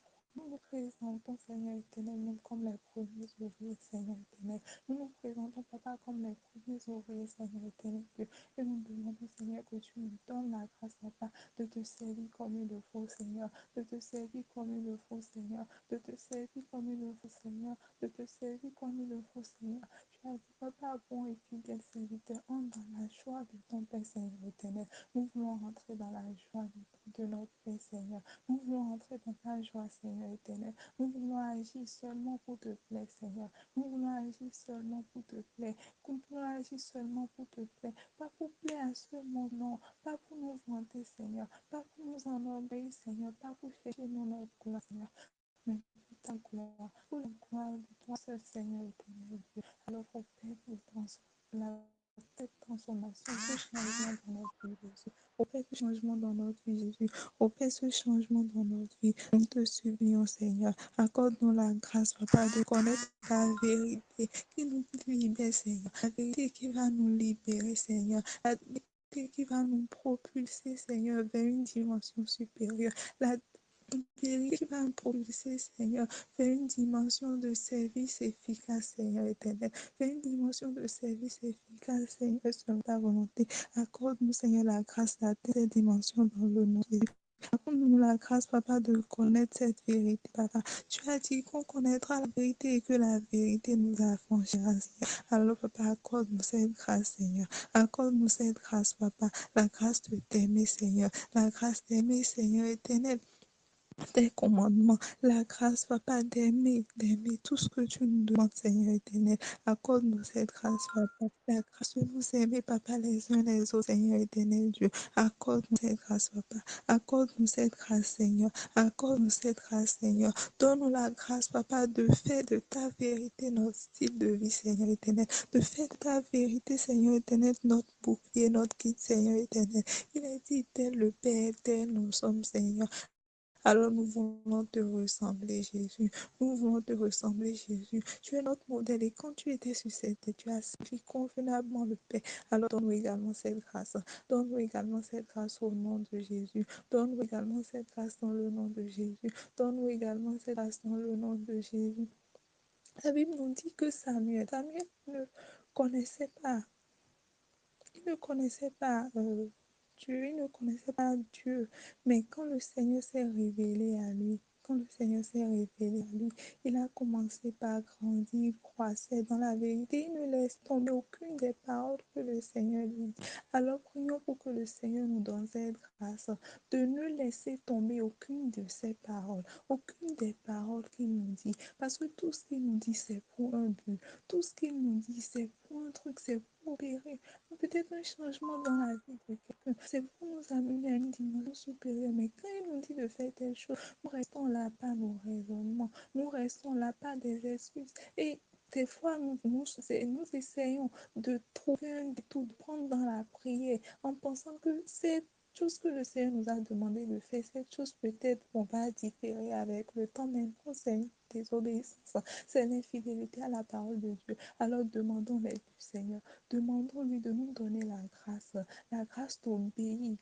nous présentons, Seigneur éternel, même comme les premiers ouvriers, Seigneur éternel. Nous nous présentons, Papa, comme les premiers ouvriers, Seigneur éternel. Et nous demandons, Seigneur, que tu nous donnes la grâce, Papa, de te servir comme il le faut, Seigneur. De te servir comme il le faut, Seigneur. De te servir comme il le faut, Seigneur. De te servir comme il le faut, Seigneur. Tu as dit, Papa, bon et fidèle serviteur, entre dans la joie de ton Père, Seigneur éternel. Nous voulons rentrer dans la joie de notre Père, Seigneur. Nous voulons entrer dans ta joie, Seigneur éternel. Nous voulons agir seulement pour te plaire, Seigneur. Nous voulons agir seulement pour te plaire. Nous voulons agir seulement pour te plaire. Pas pour plaire à ce monde, non. Pas pour nous vanter, Seigneur. Pas pour nous enorgueillir, Seigneur. Pas pour chercher notre gloire, Seigneur. Mais pour ta gloire. Pour la gloire de toi seul, Seigneur éternel Dieu. Alors, au Père, cette transformation, ce changement dans notre vie, Jésus. Opère ce changement dans notre vie, Jésus. Opère ce changement dans notre vie. Nous te supplions, Seigneur. Accorde-nous la grâce, Papa, de connaître la vérité qui nous libère, Seigneur. La vérité qui va nous libérer, Seigneur. La vérité qui va nous propulser, Seigneur, vers une dimension supérieure. La vérité qui va nous propulser, Seigneur, vers une dimension de service efficace, Seigneur éternel. Vers une dimension de service efficace, Seigneur, selon ta volonté. Accorde-nous, Seigneur, la grâce d'atteindre cette dimension dans le nom de Jésus. Accorde-nous la grâce, Papa, de connaître cette vérité, Papa. Tu as dit qu'on connaîtra la vérité et que la vérité nous affranchira, Seigneur. Alors, Papa, accorde-nous cette grâce, Seigneur. Accorde-nous cette grâce, Papa. La grâce de t'aimer, Seigneur. La grâce d'aimer, Seigneur éternel, tes commandements, la grâce, Papa, d'aimer tout ce que tu nous demandes, Seigneur éternel. Accorde-nous cette grâce, Papa, la grâce de nous aimer, Papa, les uns les autres, Seigneur éternel Dieu. Accorde-nous cette grâce, Papa. Accorde-nous cette grâce, Seigneur. Accorde-nous cette grâce, Seigneur. Donne-nous la grâce, Papa, de faire de ta vérité notre style de vie, Seigneur éternel. De faire de ta vérité, Seigneur éternel, notre bouclier, notre guide, Seigneur éternel. Il a dit, tel le Père, tel nous sommes, Seigneur. Alors nous voulons te ressembler, Jésus. Nous voulons te ressembler, Jésus. Tu es notre modèle et quand tu étais sur cette terre, tu as servi convenablement le Père. Alors donne-nous également cette grâce. Donne-nous également cette grâce au nom de Jésus. Donne-nous également cette grâce dans le nom de Jésus. Donne-nous également cette grâce dans le nom de Jésus. La Bible nous dit que Samuel ne connaissait pas il ne connaissait pas Dieu, il ne connaissait pas Dieu. Mais quand le Seigneur s'est révélé à lui, quand le Seigneur s'est révélé à lui, il a commencé par grandir, croissait dans la vérité. Il ne laisse tomber aucune des paroles que le Seigneur lui dit. Alors prions pour que le Seigneur nous donne cette grâce de ne laisser tomber aucune de ses paroles, aucune des paroles qu'il nous dit. Parce que tout ce qu'il nous dit, c'est pour un but. Tout ce qu'il nous dit, c'est pour un truc, c'est pour opérer peut-être un changement dans la vie de quelqu'un. C'est pour nous amener à une dimension supérieure. Mais quand il nous dit de faire telle chose, nous restons là par nos raisonnements. Nous restons là par des excuses. Et des fois, nous essayons de trouver un détour, de prendre dans la prière en pensant que c'est chose que le Seigneur nous a demandé de faire, cette chose peut-être on va différer avec le temps, mais non, c'est une désobéissance, c'est l'infidélité à la parole de Dieu. Alors demandons l'aide du Seigneur. Demandons-lui de nous donner la grâce d'obéir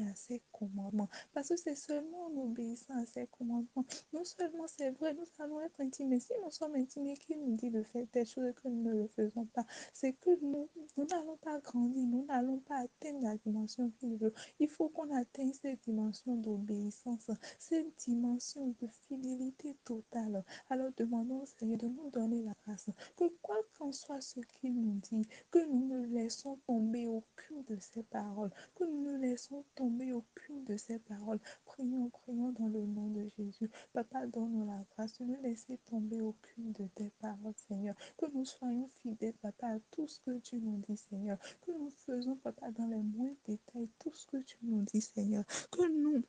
à ses commandements. Parce que c'est seulement en obéissant à ses commandements. Non seulement c'est vrai, nous allons être intimés. Si nous sommes intimés, qu'il nous dit de faire telle chose et que nous ne le faisons pas, c'est que nous n'allons pas grandir, nous n'allons pas atteindre la dimension qu'il veut. Il faut qu'on atteigne cette dimension d'obéissance, cette dimension de fidélité totale, éternel. Alors demandons au Seigneur de nous donner la grâce, que quoi qu'en soit ce qu'il nous dit, que nous ne laissons tomber aucune de ses paroles, que nous ne laissons tomber aucune de ses paroles. Prions, prions dans le nom de Jésus. Papa, donne-nous la grâce de ne laisser tomber aucune de tes paroles, Seigneur. Que nous soyons fidèles, Papa, à tout ce que tu nous dis, Seigneur. Que nous faisons, Papa, dans les moindres détails, tout ce que tu nous dis, Seigneur. Que nous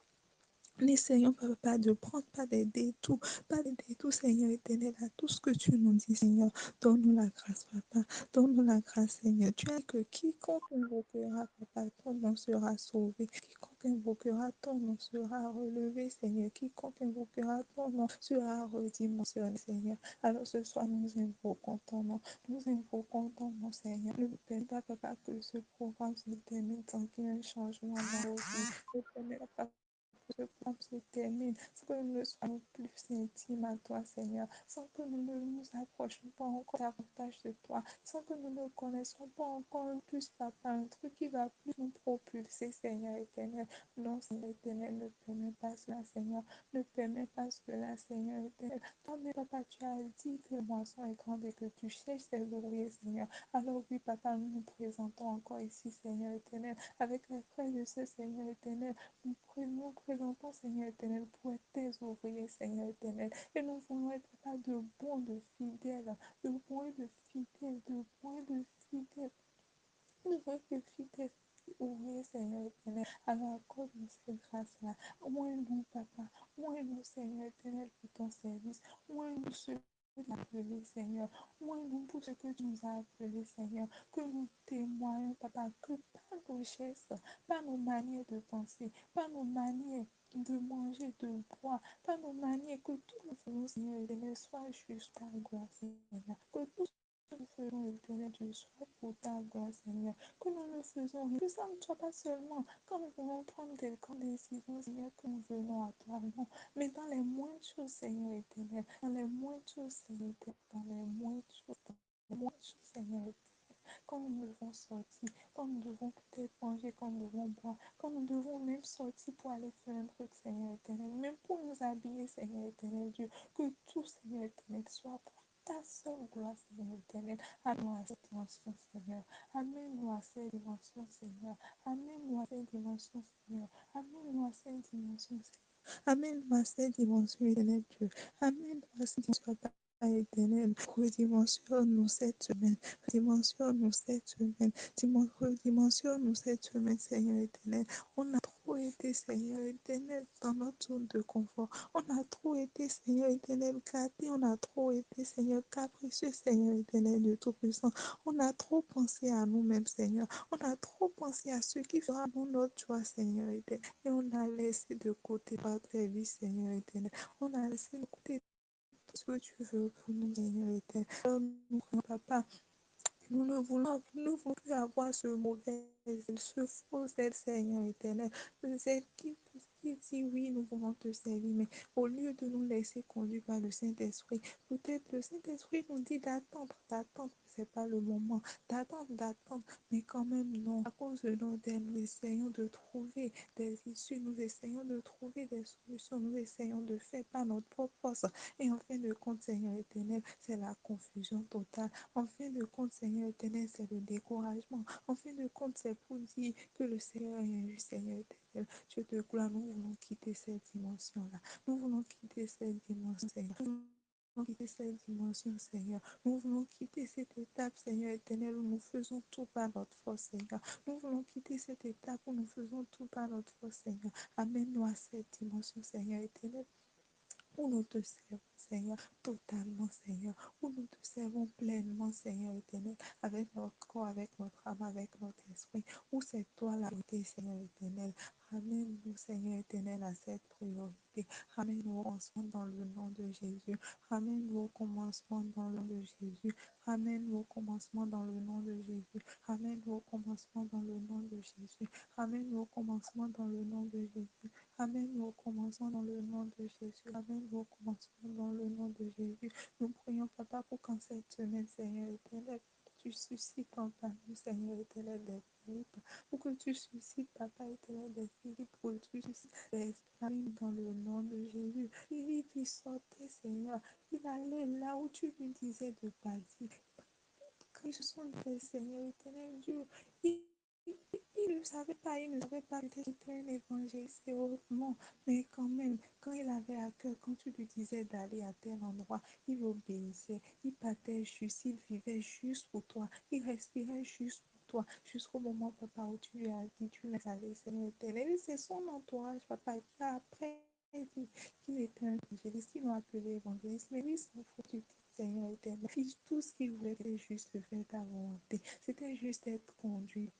n'essayons pas de prendre pas des détours, Seigneur éternel, à tout ce que tu nous dis, Seigneur. Donne-nous la grâce, Papa. Donne-nous la grâce, Seigneur. Tu as que quiconque invoquera, Papa, ton nom sera sauvé. Quiconque invoquera ton nom sera relevé, Seigneur. Quiconque invoquera ton nom sera redimensionné, Seigneur. Alors ce soir, nous invoquons ton nom. Nous invoquons ton nom, Seigneur. Ne permets pas, Papa, que ce programme se termine sans qu'il y ait un changement dans nos vies. Ne permets pas ce programme se termine, sans que nous ne soyons plus intimes à toi, Seigneur, sans que nous ne nous approchions pas encore davantage de toi, sans que nous ne connaissions pas encore un plus, Papa, un truc qui va plus nous propulser, Seigneur éternel. Non, Seigneur éternel, ne permets pas cela, Seigneur. Ne permets pas cela, Seigneur éternel. Toi-même, Papa, tu as dit que le moisson est grande et que tu cherches tes ouvriers, Seigneur. Alors oui, Papa, nous nous présentons encore ici, Seigneur éternel, avec les frères de ce Seigneur éternel. Nous présentons, Seigneur éternel, pour être tes ouvriers, Seigneur éternel. Et nous voulons être pas de bons, de fidèles, de bons et de fidèles, de bons et de fidèles. Nous voulons être fidèles, ouvriers, Seigneur éternel. Alors accorde-nous cette grâce-là. Moins-nous, Papa. Moins-nous, Seigneur éternel, pour ton service. Moins-nous ce que tu as appelé, Seigneur. Moins-nous pour ce que tu nous as appelé, Seigneur. Que nous témoignons, Papa, que pas nos gestes, pas nos manières de penser, pas nos manières de manger, de boire, pas nos manières, que tout nous faisons, Seigneur éternel, soit juste ta gloire, Seigneur. Que tout ce que nous faisons, éternel Dieu, soit pour ta gloire, Seigneur. Que nous ne faisons rien, que ça ne soit pas seulement quand nous voulons prendre des grandes décisions, Seigneur, que nous venons à toi, non, mais dans les moindres choses, Seigneur éternel, dans les moindres choses, Seigneur éternel, dans les moindres choses, dans les moindres choses, Seigneur éternel. Quand nous devons sortir, quand nous devons peut-être manger, quand nous devons boire, quand nous devons même sortir pour aller faire un truc, Seigneur éternel, même pour nous habiller, Seigneur éternel Dieu, que tout, Seigneur éternel, soit pour ta seule gloire, Seigneur éternel. Amène-nous à cette dimension, Seigneur. Amène-nous à cette dimension, Seigneur. Amène-nous à cette dimension, Seigneur. Amène-nous à cette dimension, Seigneur. Amène-nous à cette dimension, éternel Dieu. Amène-nous à cette dimension, Papa éternel. Redimensionne-nous cette semaine. Redimensionne-nous cette semaine. Redimensionne-nous cette semaine, Seigneur éternel. On a trop été, Seigneur éternel, dans notre zone de confort. On a trop été, Seigneur éternel, gâté. On a trop été, Seigneur, capricieux, Seigneur éternel, de Tout-Puissant. On a trop pensé à nous-mêmes, Seigneur. On a trop pensé à ce qui fera nous notre joie, Seigneur éternel. Et on a laissé de côté notre vie, Seigneur éternel. On a laissé de côté tout ce que tu veux pour nous, Seigneur éternel. Alors, nous, Papa, nous ne voulons plus avoir ce mauvais zèle, ce faux zèle, Seigneur éternel. Le zèle qui dit oui, nous voulons te servir, mais au lieu de nous laisser conduire par le Saint-Esprit, peut-être le Saint-Esprit nous dit d'attendre, c'est pas le moment, d'attendre, mais quand même non. À cause de nos dents, nous essayons de trouver des issues, nous essayons de trouver des solutions, nous essayons de faire par notre propre force. Et en fin de compte, Seigneur éternel, c'est la confusion totale. En fin de compte, Seigneur éternel, c'est le découragement. En fin de compte, c'est pour dire que le Seigneur est injuste, Seigneur éternel. Je te gloire, nous voulons quitter cette dimension-là. Nous voulons quitter cette dimension, Seigneur. Nous voulons quitter cette dimension, Seigneur. Nous voulons quitter cette étape, Seigneur éternel, où nous faisons tout par notre force, Seigneur. Nous voulons quitter cette étape où nous faisons tout par notre force, Seigneur. Amène-nous à cette dimension, Seigneur éternel, où nous te servons, Seigneur, totalement, Seigneur, où nous te servons pleinement, Seigneur éternel, avec notre corps, avec notre âme, avec notre esprit, où c'est toi la beauté, Seigneur éternel. Ramène-nous, Seigneur éternel, à cette priorité. Ramène-nous au commencement dans le nom de Jésus. Ramène-nous au commencement dans le nom de Jésus. Ramène-nous au commencement dans le nom de Jésus. Ramène-nous au commencement dans le nom de Jésus. Ramène-nous au commencement dans le nom de Jésus. Amène-nous au commencement dans le nom de Jésus. Amène-nous au commencement dans le nom de Jésus. Nous prions, Papa, pour qu'en cette semaine, Seigneur éternel, tu suscites en nous, Seigneur éternel, des Philippe, pour que tu suscites, Papa éternel, des Philippe, pour que tu suscites des Philippe dans le nom de Jésus. Philippe, il sortait, Seigneur. Il allait là où tu lui disais de partir. Quand ils sont des Seigneur éternel Dieu, il, il ne savait pas peut-être était un évangéliste et autres, non, mais quand même, quand il avait à cœur, quand tu lui disais d'aller à tel endroit, il obéissait, il partait juste, il vivait juste pour toi, il respirait juste pour toi, jusqu'au moment, papa, où tu lui as dit, tu laisses aller, Seigneur éternel. Et c'est son entourage, papa, qui a après dit qu'il était un évangéliste, qui l'ont appelé évangéliste, mais lui, s'en fout du Seigneur éternel. Tout ce qu'il voulait, c'était juste de faire ta volonté. C'était juste être conduit.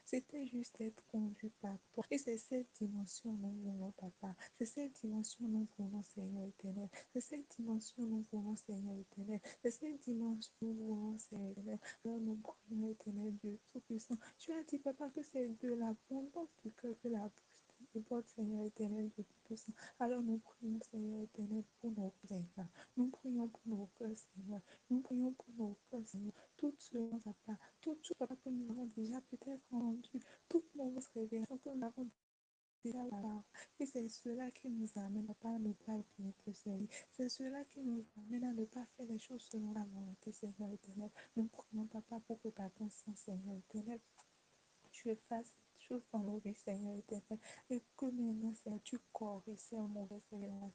C'était juste être conduit par toi. Et c'est cette dimension nous voulons, papa. C'est cette dimension nous voulons, Seigneur éternel. C'est cette dimension nous voulons, Seigneur éternel. C'est cette dimension nous voulons, Seigneur éternel. Alors nous prions, éternel Dieu Tout-Puissant. Tu as dit, papa, que c'est de l'abondance du cœur que la bouche déborde, Seigneur éternel Dieu Tout-Puissant. Alors nous prions, Seigneur éternel, pour nos Seigneur. Nous prions pour nos cœurs, Seigneur. Nous prions pour nos cœurs, Seigneur. Toute selon ta part, toute chose que nous avons déjà peut-être entendu, toute mauvaise révélation que nous avons déjà là. Et c'est cela qui nous amène à ne pas bien te servir. C'est cela qui nous amène à ne pas faire les choses selon la volonté, Seigneur éternel. Nous prions, papa, pour que par ton sang, Seigneur éternel, tu fasses cette chose dans nos vies, Seigneur éternel, et que maintenant, Seigneur, tu corriges ces mauvaises révélations,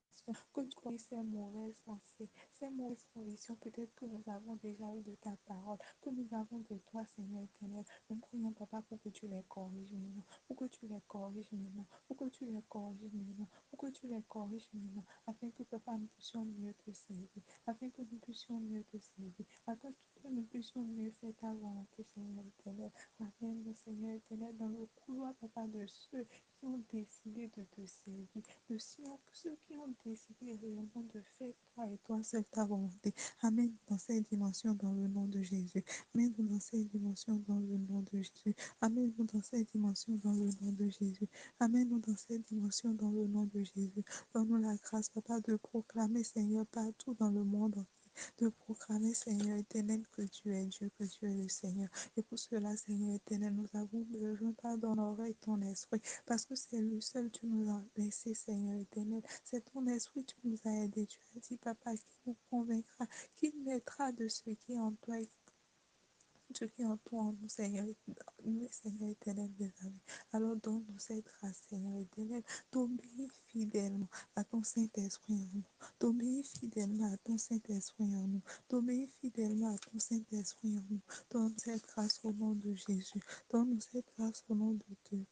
que tu corriges ces mauvaises pensées, ces mauvaises convictions, peut-être que nous avons déjà eu de ta parole, que nous avons de toi, Seigneur éternel. Nous prions, papa, pour que tu les corriges maintenant, pour que tu les corriges maintenant, pour que tu les corriges maintenant, pour que tu les corriges maintenant, afin que, papa, nous puissions mieux te servir, afin que nous puissions mieux te servir, afin que nous puissions mieux faire ta volonté, Seigneur éternel. Amen, mon Seigneur éternel, dans le couloir, papa, de ceux qui ont décidé de te servir, de ceux qui ont décidé réellement de faire toi et toi seul ta volonté. Amen, dans cette dimension, dans le nom de Jésus. Amen, dans cette dimension, dans le nom de Jésus. Amen, dans cette dimension, dans le nom de Jésus. Amen, dans cette dimension, dans le nom de Jésus. Donne-nous la grâce, papa, de proclamer, Seigneur, partout dans le monde de proclamer, Seigneur éternel, que tu es Dieu, que tu es le Seigneur. Et pour cela, Seigneur éternel, nous avons besoin, pas dans l'oreille, ton esprit, parce que c'est le seul que tu nous as laissé, Seigneur éternel. C'est ton esprit qui nous a aidés. Tu as dit, papa, qui nous convaincra, qui naîtra de ce qui est en toi et ce qui est en toi, en nous, Seigneur, nous, Seigneur éternel des amis. Alors donne-nous cette grâce, Seigneur éternel, d'obéir fidèlement à ton Saint-Esprit en nous, d'obéir fidèlement à ton Saint-Esprit en nous, d'obéir fidèlement à ton Saint-Esprit en nous. Donne-nous cette grâce au nom de Jésus. Donne-nous cette grâce au nom de Dieu.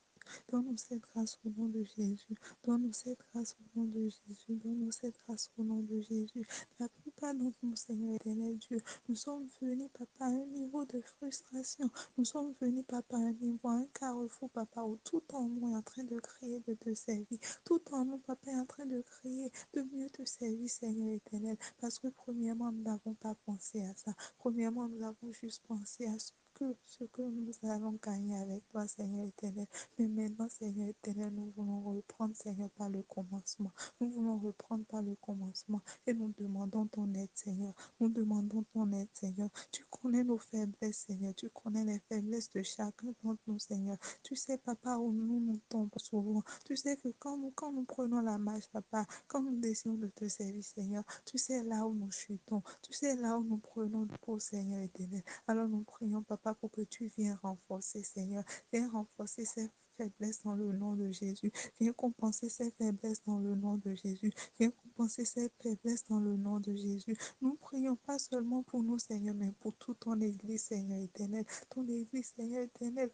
Donne-nous cette grâce au nom de Jésus. Donne-nous cette grâce au nom de Jésus. Donne-nous cette grâce au nom de Jésus. La plupart d'entre nous, Seigneur éternel Dieu, nous sommes venus, papa, à un niveau de frustration. Nous sommes venus, papa, à un niveau, à un carrefour, papa, où tout en nous est en train de crier de te servir. Tout en nous, papa, est en train de crier de mieux te servir, Seigneur éternel. Parce que, premièrement, nous n'avons pas pensé à ça. Premièrement, nous avons juste pensé à ce que nous allons gagner avec toi, Seigneur éternel. Mais maintenant, Seigneur éternel, nous voulons reprendre, Seigneur, par le commencement. Nous voulons reprendre par le commencement et nous demandons ton aide, Seigneur. Nous demandons ton aide, Seigneur. Tu connais nos faiblesses, Seigneur. Tu connais les faiblesses de chacun d'entre nous, Seigneur. Tu sais, papa, où nous tombons souvent. Tu sais que quand nous prenons la marche, papa, quand nous décidons de te servir, Seigneur, tu sais là où nous chutons. Tu sais là où nous prenons le pot, Seigneur éternel. Alors nous prions, papa, pour que tu viennes renforcer, Seigneur. Viens renforcer ces faiblesses dans le nom de Jésus. Viens compenser ces faiblesses dans le nom de Jésus. Viens compenser ces faiblesses dans le nom de Jésus. Nous prions pas seulement pour nous, Seigneur, mais pour toute ton Église, Seigneur éternel. Ton Église, Seigneur éternel,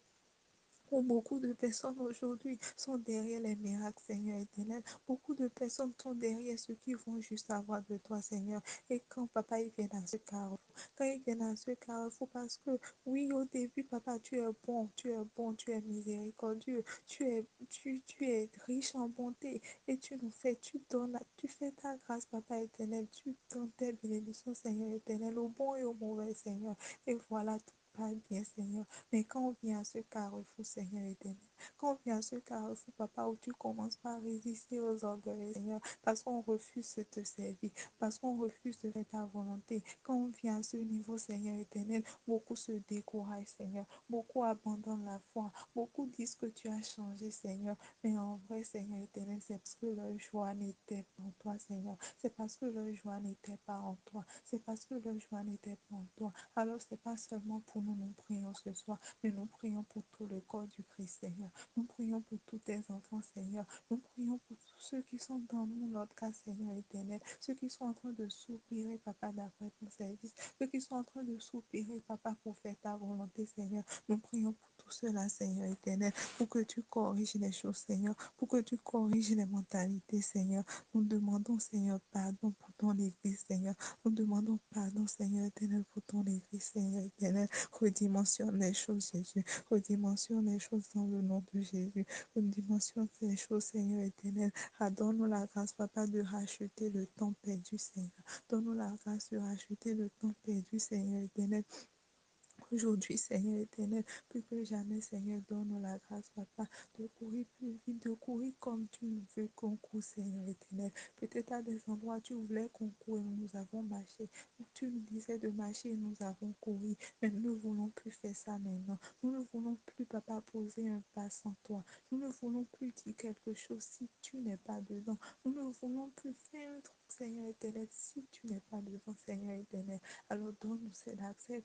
où beaucoup de personnes aujourd'hui sont derrière les miracles, Seigneur éternel. Beaucoup de personnes sont derrière ceux qui vont juste avoir de toi, Seigneur. Et quand papa, il vient dans ce carrefour, quand il vient dans ce carrefour, parce que oui, au début, papa, tu es bon, tu es bon, tu es miséricordieux, tu es riche en bonté et tu nous fais, tu donnes, tu fais ta grâce, papa éternel, tu donnes tes bénédictions, Seigneur éternel, au bon et au mauvais, Seigneur. Et voilà, tout va bien, Seigneur. Mais quand on vient à ce carrefour, Seigneur éternel, Quand on vient à ce carrefour, papa, où tu commences par résister aux orgueils, Seigneur, parce qu'on refuse de te servir, parce qu'on refuse de faire ta volonté. Quand on vient à ce niveau, Seigneur éternel, beaucoup se découragent, Seigneur. Beaucoup abandonnent la foi. Beaucoup disent que tu as changé, Seigneur. Mais en vrai, Seigneur éternel, c'est parce que leur joie n'était pas en toi, Seigneur. C'est parce que leur joie n'était pas en toi. C'est parce que leur joie n'était pas en toi. Alors, c'est pas seulement pour nous, nous prions ce soir, mais nous prions pour tout le corps du Christ, Seigneur. Nous prions pour tous tes enfants, Seigneur. Nous prions pour tous ceux qui sont dans nous, notre cas, Seigneur éternel. Ceux qui sont en train de soupirer, papa, d'après ton service. Ceux qui sont en train de soupirer, papa, pour faire ta volonté, Seigneur. Nous prions pour tout cela, Seigneur éternel, pour que tu corriges les choses, Seigneur, pour que tu corriges les mentalités, Seigneur. Nous demandons, Seigneur, pardon pour ton Église, Seigneur. Nous demandons pardon, Seigneur éternel, pour ton Église, Seigneur éternel. Redimensionne les choses, Jésus. Redimensionne les choses dans le nom de Jésus. Redimensionne les choses, Seigneur éternel. Donne-nous la grâce, papa, de racheter le temps perdu, Seigneur. Donne-nous la grâce de racheter le temps perdu, Seigneur éternel. Aujourd'hui, Seigneur éternel, plus que jamais, Seigneur, donne-nous la grâce, papa, de courir plus vite, de courir comme tu veux qu'on court, Seigneur éternel. Peut-être à des endroits, tu voulais qu'on court et nous avons marché. Tu nous disais de marcher et nous avons couru. Mais nous ne voulons plus faire ça maintenant. Nous ne voulons plus, papa, poser un pas sans toi. Nous ne voulons plus dire quelque chose si tu n'es pas dedans. Nous ne voulons plus faire un truc, Seigneur éternel, si tu n'es pas dedans, Seigneur éternel. Alors donne-nous cette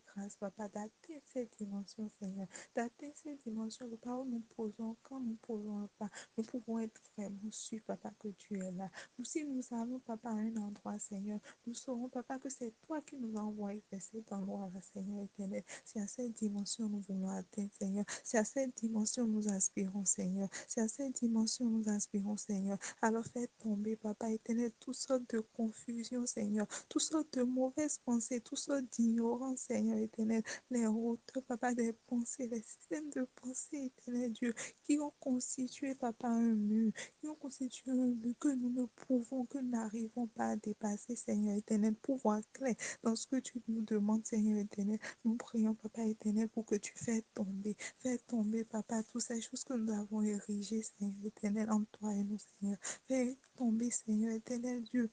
grâce, papa, d'atteindre cette dimension, Seigneur. D'atteindre cette dimension, papa, où nous posons, quand nous posons un pas, nous pouvons être vraiment sûrs, papa, que tu es là. Ou si nous allons, papa, à un endroit, Seigneur, nous saurons, papa, que c'est toi qui nous envoies vers cet endroit, là, Seigneur éternel. C'est à cette dimension nous voulons atteindre, Seigneur. C'est à cette dimension nous aspirons, Seigneur. C'est à cette dimension nous aspirons, Seigneur. Alors fais tomber, papa éternel, toutes sortes de confusion, Seigneur. Toutes sortes de mauvaises pensées, toutes sortes d'ignorance, Seigneur éternel. Les routes, papa, des pensées, les systèmes de pensée, éternel Dieu, qui ont constitué, papa, un mur, qui ont constitué un mur que nous ne pouvons, que nous n'arrivons pas à dépasser, Seigneur éternel, pour voir clair dans ce que tu nous demandes, Seigneur éternel. Nous prions, papa éternel, pour que tu fais tomber, papa, toutes ces choses que nous avons érigées, Seigneur éternel, en toi et nous, Seigneur. Fais tomber, Seigneur éternel Dieu.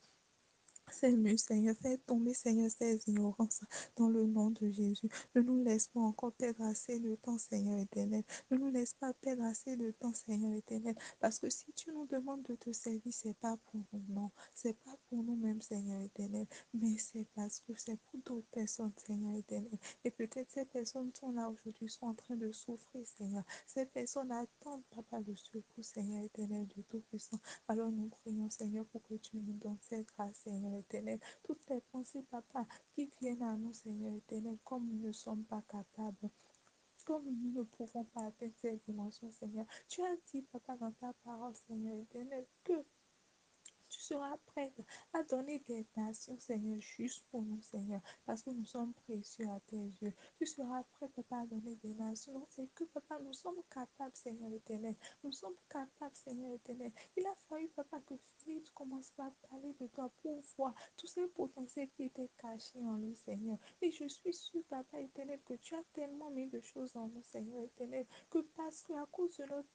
Seigneur, Seigneur, fais tomber, Seigneur, ces ignorances dans le nom de Jésus. Ne nous laisse pas encore perdre assez de temps, Seigneur éternel. Ne nous laisse pas perdre assez de temps, Seigneur éternel. Parce que si tu nous demandes de te servir, c'est pas pour nous, non. C'est pas pour nous-mêmes, Seigneur éternel. Mais c'est parce que c'est pour d'autres personnes, Seigneur éternel. Et peut-être ces personnes sont là aujourd'hui, sont en train de souffrir, Seigneur. Ces personnes attendent, papa, le secours, Seigneur éternel, de Tout-Puissant. Alors nous prions, Seigneur, pour que tu nous donnes cette grâce, Seigneur éternel. Toutes les pensées, papa, qui viennent à nous, Seigneur éternel, comme nous ne sommes pas capables. Comme nous ne pouvons pas atteindre cette dimension, Seigneur. Tu as dit, papa, dans ta parole, Seigneur éternel, que tu seras prête à donner des nations, Seigneur, juste pour nous, Seigneur, parce que nous sommes précieux à tes yeux. Tu seras prêt, papa, à donner des nations. Donc, c'est que, papa, nous sommes capables, Seigneur éternel. Nous sommes capables, Seigneur éternel. Il a fallu, papa, que Philippe commence par parler de toi pour voir tous ces potentiels qui étaient cachés en lui, Seigneur. Et je suis sûre, papa éternel, que tu as tellement mis de choses en nous, Seigneur éternel, que parce qu'à cause de notre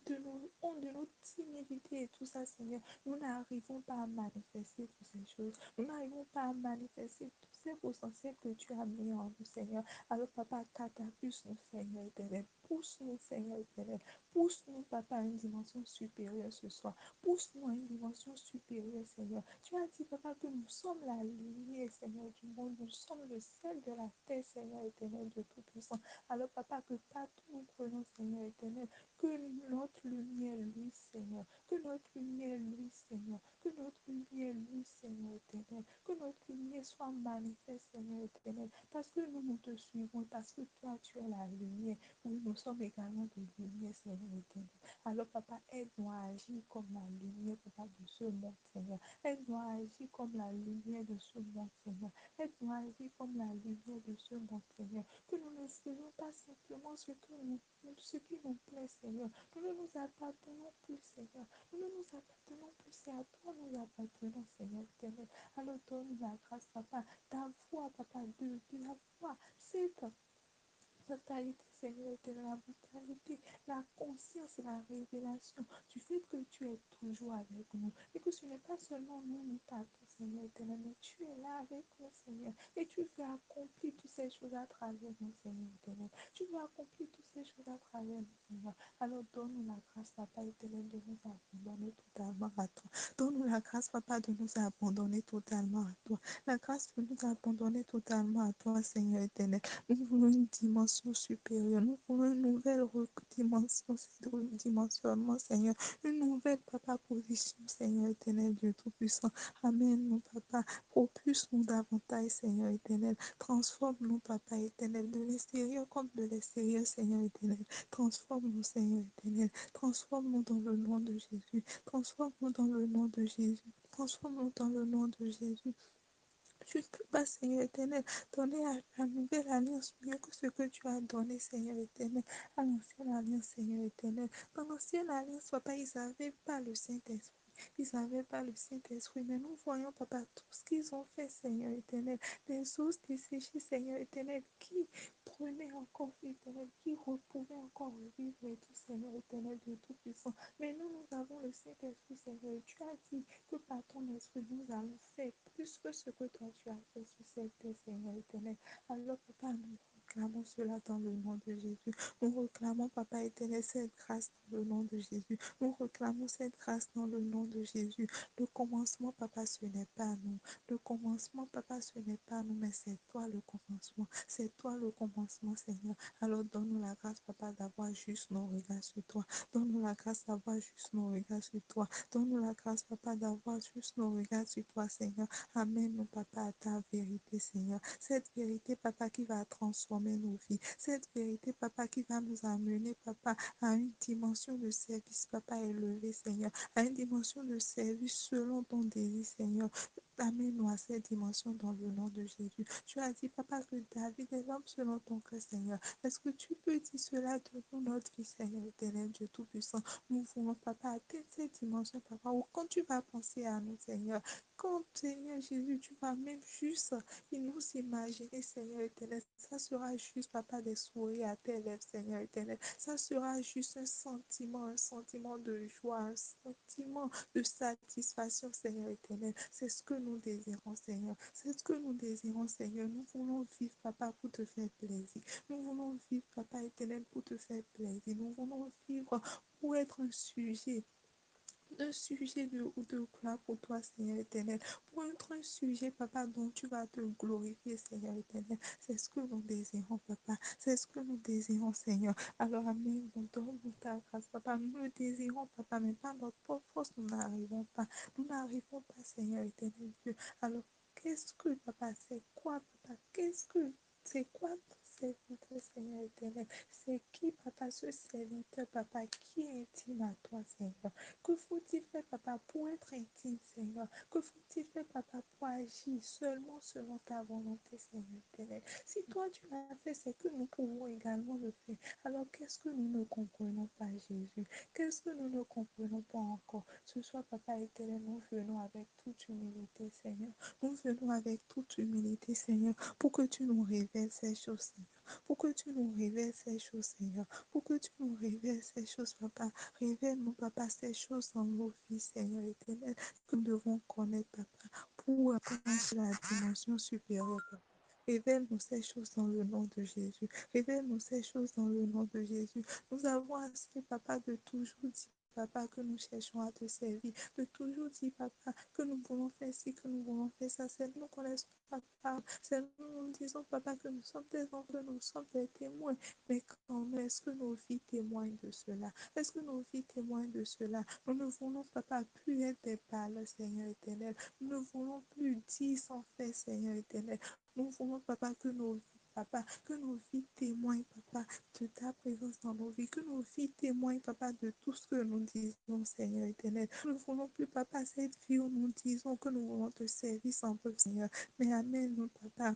de nos honte, de notre timidité et tout ça, Seigneur, nous n'arrivons pas à manifester toutes ces choses. Nous n'arrivons pas à manifester tous ces potentiels que tu as mis en nous, Seigneur. Alors, papa, catapulte-nous, Seigneur éternel. Pousse-nous, Seigneur éternel. Pousse-nous, papa, à une dimension supérieure ce soir. Pousse-nous à une dimension supérieure, Seigneur. Tu as dit, papa, que nous sommes la lumière, Seigneur, du monde. Nous sommes le sel de la terre, Seigneur éternel, de Tout-Puissant. Alors, papa, que partout nous prenons, Seigneur éternel, que notre lumière, lui, Seigneur, que notre lumière, lui, Seigneur, que notre lumière, lui, Seigneur éternel, que notre lumière soit manifeste, Seigneur éternel, parce que nous te suivons, parce que toi, tu es la lumière. Oui, nous sommes également de lumière, Seigneur éternel. Alors, papa, aide-nous à agir comme la lumière, papa, de ce monde, Seigneur. Aide-nous à agir comme la lumière de ce monde, Seigneur. Aide-nous à agir comme la lumière de ce monde, Seigneur. Que nous ne faisons pas simplement ce qui nous plaît, Seigneur. Nous ne nous appartenons plus, Seigneur. Nous ne nous appartenons plus, c'est à toi nous appartenons, Seigneur éternel. Alors donne la grâce, papa, ta voix, papa, de la voix, cette totalité, Seigneur éternel, la brutalité, la conscience et la révélation du fait que tu es toujours avec nous et que ce n'est pas seulement nous, nous t'attendons, Seigneur éternel, mais tu es là avec nous, Seigneur, et tu veux accomplir toutes ces choses à travers nous, Seigneur éternel. Tu veux accomplir toutes ces choses à travers nous, Seigneur. Alors donne-nous la grâce, Papa éternel, de nous abandonner totalement à toi. Donne-nous la grâce, Papa, de nous abandonner totalement à toi. La grâce de nous abandonner totalement à toi, Seigneur éternel. Nous voulons une dimension supérieure. Nous voulons une nouvelle dimension, dimensionnement, Seigneur. Une nouvelle, Papa, position, Seigneur éternel, Dieu Tout-Puissant. Amène-nous, Papa. Propulse-nous davantage, Seigneur éternel. Transforme-nous, Papa éternel, de l'extérieur comme de l'extérieur, Seigneur éternel. Transforme-nous, Seigneur éternel. Transforme-nous dans le nom de Jésus. Transforme-nous dans le nom de Jésus. Transforme-nous dans le nom de Jésus. Je ne peux pas, Seigneur éternel, donner à la nouvelle alliance mieux que ce que tu as donné, Seigneur éternel, à l'ancienne alliance, Seigneur éternel. Dans l'ancienne alliance, Papa, ils n'avaient pas le Saint-Esprit. Ils n'avaient pas le Saint-Esprit, mais nous voyons, Papa, tout ce qu'ils ont fait, Seigneur éternel. Des os desséchés, Seigneur éternel, qui prenaient encore vie éternelle, qui pouvaient encore revivre et tout, Seigneur éternel, de tout puissant. Mais nous avons le Saint-Esprit, Seigneur. Et tu as dit que par ton esprit, nous allons faire plus que ce que toi tu as fait sur cette terre, Seigneur éternel. Alors, Papa, nous réclamons cela dans le nom de Jésus. Nous réclamons, Papa éternel, cette grâce dans le nom de Jésus. Nous réclamons cette grâce dans le nom de Jésus. Le commencement, Papa, ce n'est pas nous. Le commencement, Papa, ce n'est pas nous, mais c'est toi le commencement. C'est toi le commencement, Seigneur. Alors, donne-nous la grâce, Papa, d'avoir juste nos regards sur toi. Donne-nous la grâce d'avoir juste nos regards sur toi. Donne-nous la grâce, Papa, d'avoir juste nos regards sur toi, Seigneur. Amène-nous, Papa, à ta vérité, Seigneur. Cette vérité, Papa, qui va transformer nos vies. Cette vérité, Papa, qui va nous amener, Papa, à une dimension de service, Papa, élevée, Seigneur. À une dimension de service selon ton désir, Seigneur. Amène-nous à cette dimension dans le nom de Jésus. Tu as dit, Papa, que David est l'homme selon ton cœur, Seigneur. Est-ce que tu peux dire cela de nous, notre vie, Seigneur éternel, Dieu Tout-Puissant? Nous voulons, Papa, atteindre cette dimension, Papa, où quand tu vas penser à nous, Seigneur, quand, Seigneur Jésus, tu vas même juste nous imaginer, Seigneur éternel, ça sera juste, Papa, des sourires à tes lèvres, Seigneur éternel. Ça sera juste un sentiment de joie, un sentiment de satisfaction, Seigneur éternel. C'est ce que nous désirons, Seigneur. C'est ce que nous désirons, Seigneur. Nous voulons vivre, Papa, pour te faire plaisir. Nous voulons vivre, Papa éternel, pour te faire plaisir. Nous voulons vivre pour être un sujet de gloire pour toi, Seigneur éternel. Pour être un sujet, Papa, dont tu vas te glorifier, Seigneur éternel. C'est ce que nous désirons, Papa. C'est ce que nous désirons, Seigneur. Alors, Amen, nous donne-nous ta grâce, Papa. Nous le désirons, Papa, mais pas notre propre force, nous n'arrivons pas. Nous n'arrivons pas, Seigneur éternel Dieu. Alors, qu'est-ce que, Papa, c'est quoi, Papa? C'est quoi ton serviteur, Seigneur éternel? C'est qui, Papa, ce serviteur, Papa, qui est intime à toi, Seigneur? Que faut-il faire, Papa, pour être intime, Seigneur? Que faut-il faire, Papa, pour agir seulement selon ta volonté, Seigneur éternel? Si toi, tu l'as fait, c'est que nous pouvons également le faire. Alors, qu'est-ce que nous ne comprenons pas, Jésus? Qu'est-ce que nous ne comprenons pas encore? Ce soir, Papa éternel, nous venons avec toute humilité, Seigneur. Nous venons avec toute humilité, Seigneur, pour que tu nous révèles ces choses, Seigneur. Pour que tu nous révèles ces choses, Seigneur. Pour que tu nous révèles ces choses, Papa. Révèle-nous, Papa, ces choses dans nos vies, Seigneur éternel, que nous devons connaître, Papa, pour atteindre la dimension supérieure, Papa. Révèle-nous ces choses dans le nom de Jésus. Révèle-nous ces choses dans le nom de Jésus. Nous avons assez, Papa, de toujours dire, Papa, que nous cherchons à te servir, de toujours dire, Papa, que nous voulons faire ci, que nous voulons faire ça. C'est nous connaissons, Papa. C'est nous, nous disons, Papa, que nous sommes des enfants, nous sommes des témoins. Mais quand même, est-ce que nos vies témoignent de cela? Est-ce que nos vies témoignent de cela? Nous ne voulons, Papa, plus être des paroles, Seigneur éternel. Nous ne voulons plus dire sans faire, Seigneur éternel. Nous voulons, Papa, que nos vies, Papa, que nos vies témoignent, Papa, de ta présence dans nos vies, que nos vies témoignent, Papa, de tout ce que nous disons, Seigneur éternel. Nous ne voulons plus, Papa, cette vie où nous disons que nous voulons te servir sans peu, Seigneur. Mais amène-nous, Papa,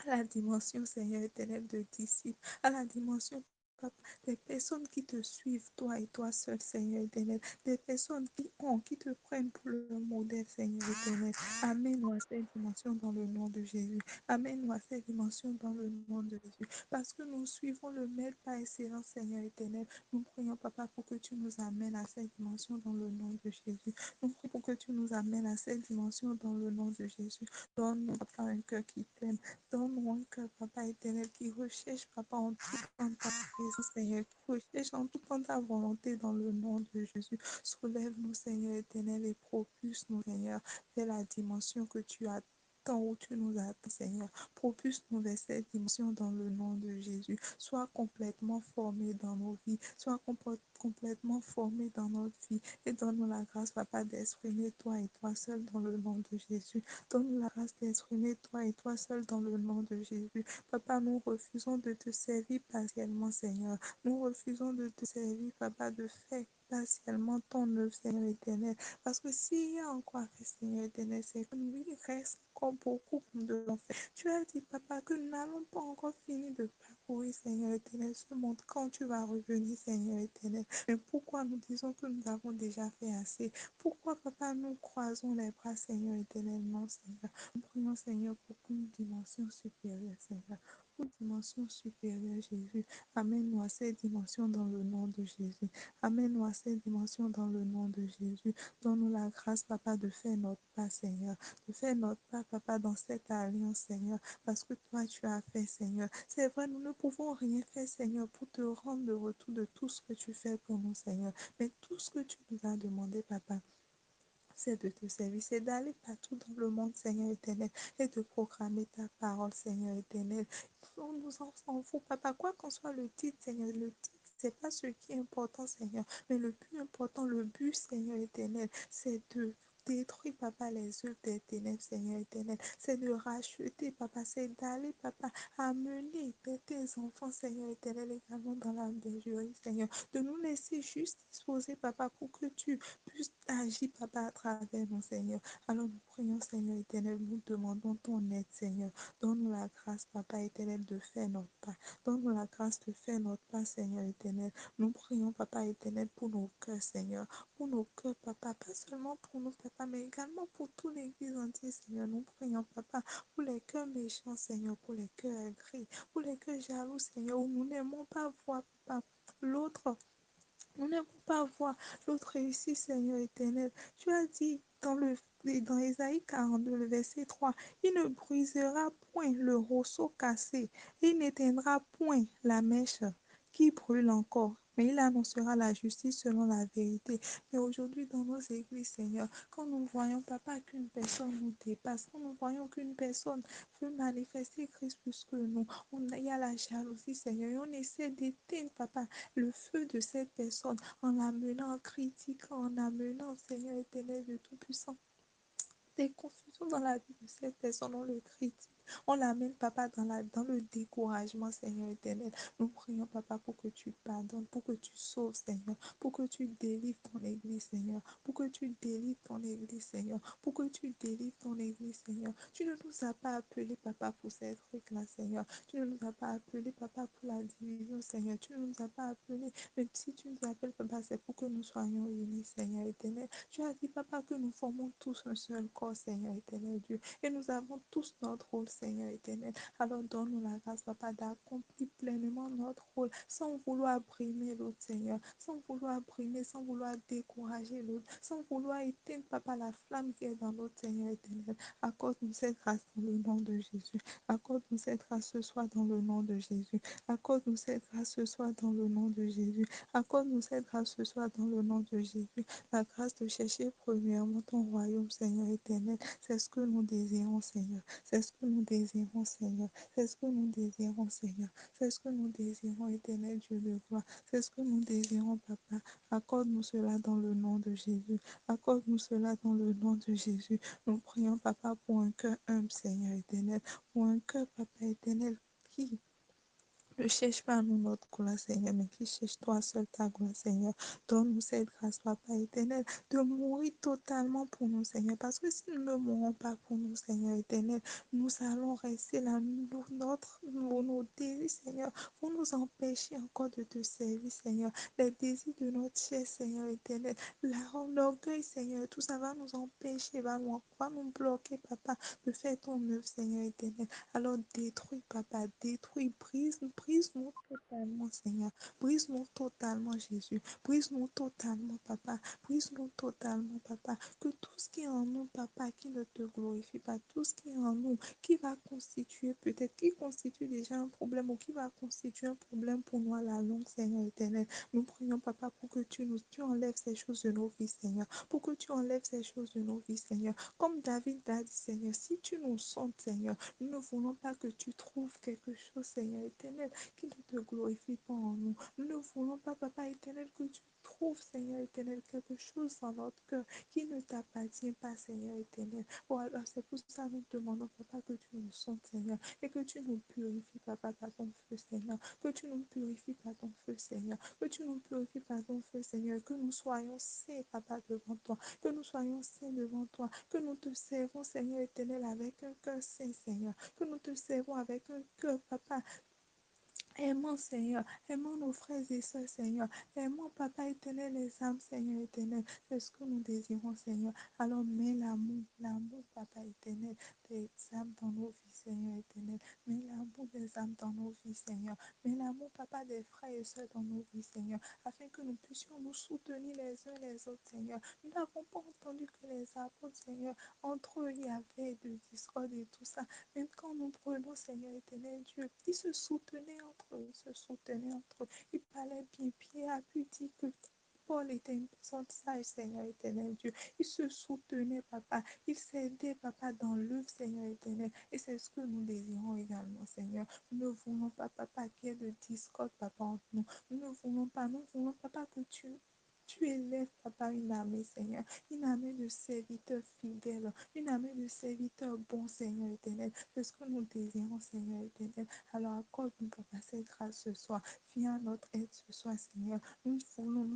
à la dimension, Seigneur éternel, de disciples, à la dimension, papa, des personnes qui te suivent, toi et toi seul, Seigneur éternel, des personnes qui te prennent pour le modèle, Seigneur éternel. Amène-nous à cette dimension dans le nom de Jésus. Amène-nous à cette dimension dans le nom de Jésus. Parce que nous suivons le Maître par excellence, Seigneur éternel. Nous prions, Papa, pour que tu nous amènes à cette dimension dans le nom de Jésus. Nous prions pour que tu nous amènes à cette dimension dans le nom de Jésus. Donne-nous, Papa, un cœur qui t'aime. Donne-nous un cœur, Papa éternel, qui recherche, Papa, en tout temps ta présence, Seigneur, qui recherche en tout temps ta volonté dans le nom de Jésus. Soulève-nous, Seigneur éternel, et propulse-nous, Seigneur, vers la dimension que tu as tant où tu nous attends, Seigneur. Propulse-nous vers cette dimension dans le nom de Jésus. Sois complètement formé dans nos vies. Sois complètement formé dans notre vie. Et donne-nous la grâce, Papa, d'exprimer toi et toi seul dans le nom de Jésus. Donne-nous la grâce d'exprimer toi et toi seul dans le nom de Jésus. Papa, nous refusons de te servir partiellement, Seigneur. Nous refusons de te servir, Papa, de faire partiellement ton œuvre, Seigneur éternel. Parce que s'il y a encore à faire, Seigneur éternel, c'est que nous, il reste encore beaucoup que nous devons faire. Tu as dit, Papa, que nous n'allons pas encore finir de parcourir, Seigneur éternel, ce monde quand tu vas revenir, Seigneur éternel. Mais pourquoi nous disons que nous avons déjà fait assez? Pourquoi, Papa, nous croisons les bras, Seigneur éternel? Non, Seigneur. Nous prions, Seigneur, pour une dimension supérieure, Seigneur. Une dimension supérieure, Jésus. Amène-nous à cette dimension dans le nom de Jésus. Amène-nous à cette dimension dans le nom de Jésus. Donne-nous la grâce, Papa, de faire notre pas, Seigneur. De faire notre pas, Papa, dans cette alliance, Seigneur. Parce que toi, tu as fait, Seigneur. C'est vrai, nous ne pouvons rien faire, Seigneur, pour te rendre le retour de tout ce que tu fais pour nous, Seigneur. Mais tout ce que tu nous as demandé, Papa, c'est de te servir, c'est d'aller partout dans le monde, Seigneur éternel, et de proclamer ta parole, Seigneur éternel. On nous en s'en fout, Papa, quoi qu'en soit le titre, Seigneur, le titre, c'est pas ce qui est important, Seigneur, mais le plus important, le but, Seigneur éternel, c'est de détruire, Papa, les œuvres des ténèbres, Seigneur éternel. C'est de racheter, Papa, c'est d'aller, Papa, amener tes enfants, Seigneur éternel, également dans la bergerie, Seigneur. De nous laisser juste disposer, Papa, pour que tu puisses agir, Papa, à travers nous, Seigneur. Alors nous prions, Seigneur éternel, nous demandons ton aide, Seigneur. Donne-nous la grâce, Papa éternel, de faire notre pas. Donne-nous la grâce de faire notre pas, Seigneur éternel. Nous prions, Papa éternel, pour nos cœurs, Seigneur. Pour nos cœurs, Papa, pas seulement pour nous, Papa, mais également pour toute l'Église entière, Seigneur. Nous prions, Papa, pour les cœurs méchants, Seigneur, pour les cœurs aigris, pour les cœurs jaloux, Seigneur, où nous n'aimons pas voir, Papa, l'autre. Nous n'aimons pas voir l'autre réussir, Seigneur éternel. Tu as dit dans Ésaïe 42, le verset 3, il ne brisera point le roseau cassé, il n'éteindra point la mèche qui brûle encore, mais il annoncera la justice selon la vérité. Mais aujourd'hui, dans nos églises, Seigneur, quand nous voyons, Papa, qu'une personne nous dépasse, quand nous voyons qu'une personne veut manifester Christ plus que nous, il y a la jalousie, Seigneur, et on essaie d'éteindre, Papa, le feu de cette personne en l'amenant, en critiquant, en amenant, Seigneur éternel de Tout-Puissant, des confusions dans la vie de cette personne, on le critique. On l'amène, Papa, dans le découragement, Seigneur éternel. Nous prions, Papa, pour que tu pardonnes, pour que tu sauves, Seigneur, pour que tu délivres ton Église, Seigneur, pour que tu délivres ton Église, Seigneur, pour que tu délivres ton Église, Seigneur. Tu ne nous as pas appelés, Papa, pour cette truc-là, Seigneur. Tu ne nous as pas appelés, Papa, pour la division, Seigneur. Tu ne nous as pas appelés, mais si tu nous appelles, Papa, c'est pour que nous soyons unis, Seigneur éternel. Tu as dit, Papa, que nous formons tous un seul corps, Seigneur éternel Dieu. Et nous avons tous notre rôle, Seigneur éternel. Alors donne-nous la grâce, Papa, d'accomplir pleinement notre rôle sans vouloir brimer l'autre, Seigneur. Sans vouloir brimer, sans vouloir décourager l'autre, sans vouloir éteindre, Papa, la flamme qui est dans l'autre, Seigneur éternel. Accorde-nous cette grâce dans le nom de Jésus. Accorde-nous cette grâce ce soir dans le nom de Jésus. Accorde-nous cette grâce ce soir dans le nom de Jésus. Accorde-nous cette grâce ce soir dans le nom de Jésus. La grâce de chercher premièrement ton royaume, Seigneur éternel. C'est ce que nous désirons, Seigneur. C'est ce que nous désirons, Seigneur. C'est ce que nous désirons, Seigneur. C'est ce que nous désirons, éternel Dieu de gloire. C'est ce que nous désirons, Papa. Accorde-nous cela dans le nom de Jésus. Accorde-nous cela dans le nom de Jésus. Nous prions, Papa, pour un cœur humble, Seigneur éternel. Pour un cœur, Papa éternel, qui Ne cherche pas nous notre gloire, Seigneur, mais qui cherche toi seul ta gloire, Seigneur. Donne-nous cette grâce, Papa éternel, de mourir totalement pour nous, Seigneur. Parce que si nous ne mourons pas pour nous, Seigneur éternel, nous allons rester là, nos désirs, Seigneur, vont nous empêcher encore de te servir, Seigneur. Les désirs de notre chair, Seigneur éternel, l'orgueil, Seigneur, tout ça va nous empêcher, va nous bloquer, Papa, de faire ton œuvre, Seigneur éternel. Alors détruis, Papa, détruis, brise-nous totalement, Seigneur. Brise-nous totalement, Jésus. Brise-nous totalement, Papa. Brise-nous totalement, Papa. Que tout ce qui est en nous, Papa, qui ne te glorifie pas, tout ce qui est en nous, qui va constituer, peut-être, qui constitue déjà un problème ou qui va constituer un problème pour nous à la longue, Seigneur éternel. Nous prions, Papa, pour que tu enlèves ces choses de nos vies, Seigneur. Pour que tu enlèves ces choses de nos vies, Seigneur. Comme David l'a dit, Seigneur, si tu nous sens, Seigneur, nous ne voulons pas que tu trouves quelque chose, Seigneur éternel, qui ne te glorifie pas en nous. Nous ne voulons pas, Papa éternel, que tu trouves, Seigneur éternel, quelque chose dans notre cœur qui ne t'appartient pas, Seigneur éternel. Bon, alors c'est pour ça que nous demandons, Papa, que tu nous sentes, Seigneur, et que tu nous purifies, Papa, par ton feu, Seigneur. Que tu nous purifies par ton feu, Seigneur. Que tu nous purifies par ton feu, Seigneur. Que nous soyons saints, Papa, devant toi. Que nous soyons saints devant toi. Que nous te servons, Seigneur éternel, avec un cœur saint, Seigneur. Que nous te servons avec un cœur, Papa, aimons, Seigneur, aimons nos frères et sœurs, Seigneur, aimons, Papa éternel, les âmes, Seigneur éternel, c'est ce que nous désirons, Seigneur. Alors mets l'amour, Papa éternel, des âmes dans nos vies, Seigneur éternel, mets l'amour des âmes dans nos vies, Seigneur, mets l'amour, Papa, des frères et sœurs dans nos vies, Seigneur, afin que nous puissions nous soutenir les uns les autres, Seigneur. Nous n'avons pas entendu que les apôtres, Seigneur, entre eux, il y avait de discorde et tout ça. Même quand nous prenons, Seigneur éternel Dieu, ils se soutenaient entre eux, ils se soutenaient entre eux. Ils parlaient bien. Pierre a pu dire que Paul était une personne sage, Seigneur éternel Dieu. Il se soutenait, Papa. Il s'aidait, Papa, dans l'œuvre, Seigneur éternel. Et c'est ce que nous désirons également, Seigneur. Nous ne voulons pas, Papa, qu'il y ait de discorde, Papa, entre nous. Nous voulons, Papa, que tu élèves, Papa, une armée, Seigneur. Une armée de serviteurs fidèles. Une armée de serviteurs bons, Seigneur éternel. C'est ce que nous désirons, Seigneur éternel. Alors accorde-nous, Papa, cette grâce ce soir. Viens à notre aide ce soir, Seigneur. Nous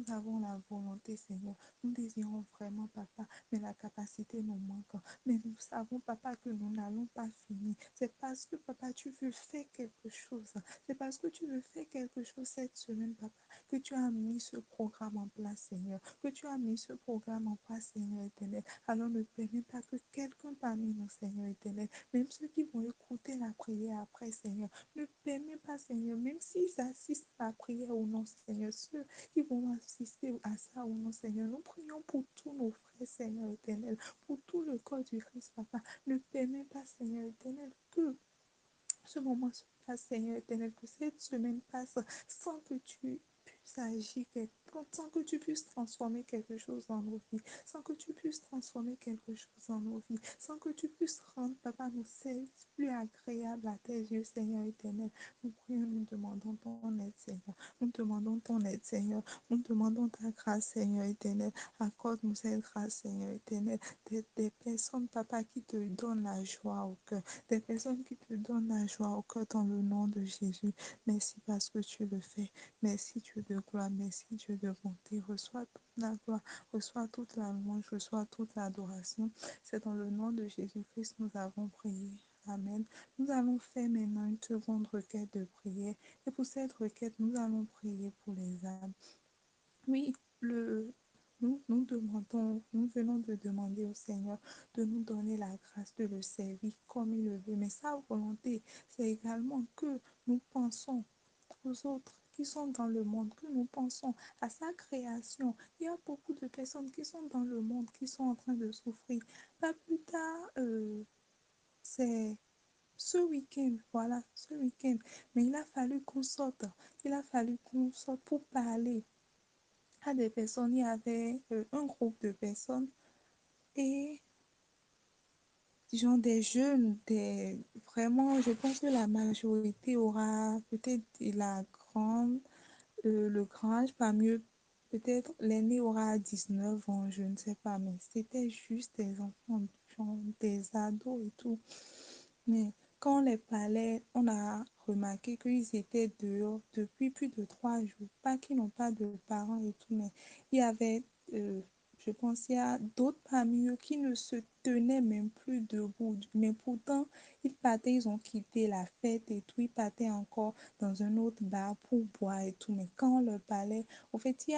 avons la volonté, Seigneur. Nous désirons vraiment, Papa, mais la capacité nous manque. Mais nous savons, Papa, que nous n'allons pas finir. C'est parce que, Papa, tu veux faire quelque chose. C'est parce que tu veux faire quelque chose cette semaine, Papa, que tu as mis ce programme en place, Seigneur. Que tu as mis ce programme en place, Seigneur éternel. Alors ne permets pas que quelqu'un parmi nous, Seigneur éternel, même ceux qui vont écouter la prière après, Seigneur, ne permets pas, Seigneur, même s'ils assistent à la prière ou non, Seigneur, ceux qui vont assister à ça ou non, Seigneur, nous prions pour tous nos frères, Seigneur éternel, pour tout le corps du Christ, Papa. Ne permets pas, Seigneur éternel, que ce moment se passe, Seigneur éternel, que cette semaine passe sans que tu puisses agir, sans que tu puisses transformer quelque chose dans nos vies, sans que tu puisses transformer quelque chose dans nos vies, sans que tu puisses rendre, Papa, nos services plus agréables à tes yeux, Seigneur éternel. Nous prions, nous demandons ton aide, Seigneur. Nous demandons ton aide, Seigneur. Nous demandons ta grâce, Seigneur éternel. Accorde-nous cette grâce, Seigneur éternel. Des personnes, Papa, qui te donnent la joie au cœur, des personnes qui te donnent la joie au cœur dans le nom de Jésus. Merci parce que tu le fais. Merci Dieu de gloire, merci Dieu de bonté. Reçois toute la gloire, reçois toute la louange, reçois toute l'adoration. C'est dans le nom de Jésus-Christ que nous avons prié. Amen. Nous allons faire maintenant une seconde requête de prière. Et pour cette requête, nous allons prier pour les âmes. Oui, nous venons de demander au Seigneur de nous donner la grâce de le servir comme il le veut. Mais sa volonté, c'est également que nous pensons aux autres qui sont dans le monde, que nous pensons à sa création. Il y a beaucoup de personnes qui sont dans le monde, qui sont en train de souffrir. Pas plus tard, c'est ce week-end, voilà, ce week-end. Mais il a fallu qu'on sorte. Il a fallu qu'on sorte pour parler à des personnes. Il y avait un groupe de personnes et disons des jeunes, vraiment, je pense que la majorité aura peut-être la grande, le grand âge, pas mieux, peut-être l'aîné aura 19 ans, je ne sais pas, mais c'était juste des enfants, genre des ados et tout. Mais quand on les parlait, on a remarqué qu'ils étaient dehors depuis plus de 3 jours. Pas qu'ils n'ont pas de parents et tout, mais il y avait, euh, je pense, il y a d'autres parmi eux qui ne se tenaient même plus debout. Mais pourtant, ils partaient, ils ont quitté la fête et tout. Ils partaient encore dans un autre bar pour boire et tout. Mais quand on leur parlait, en fait, il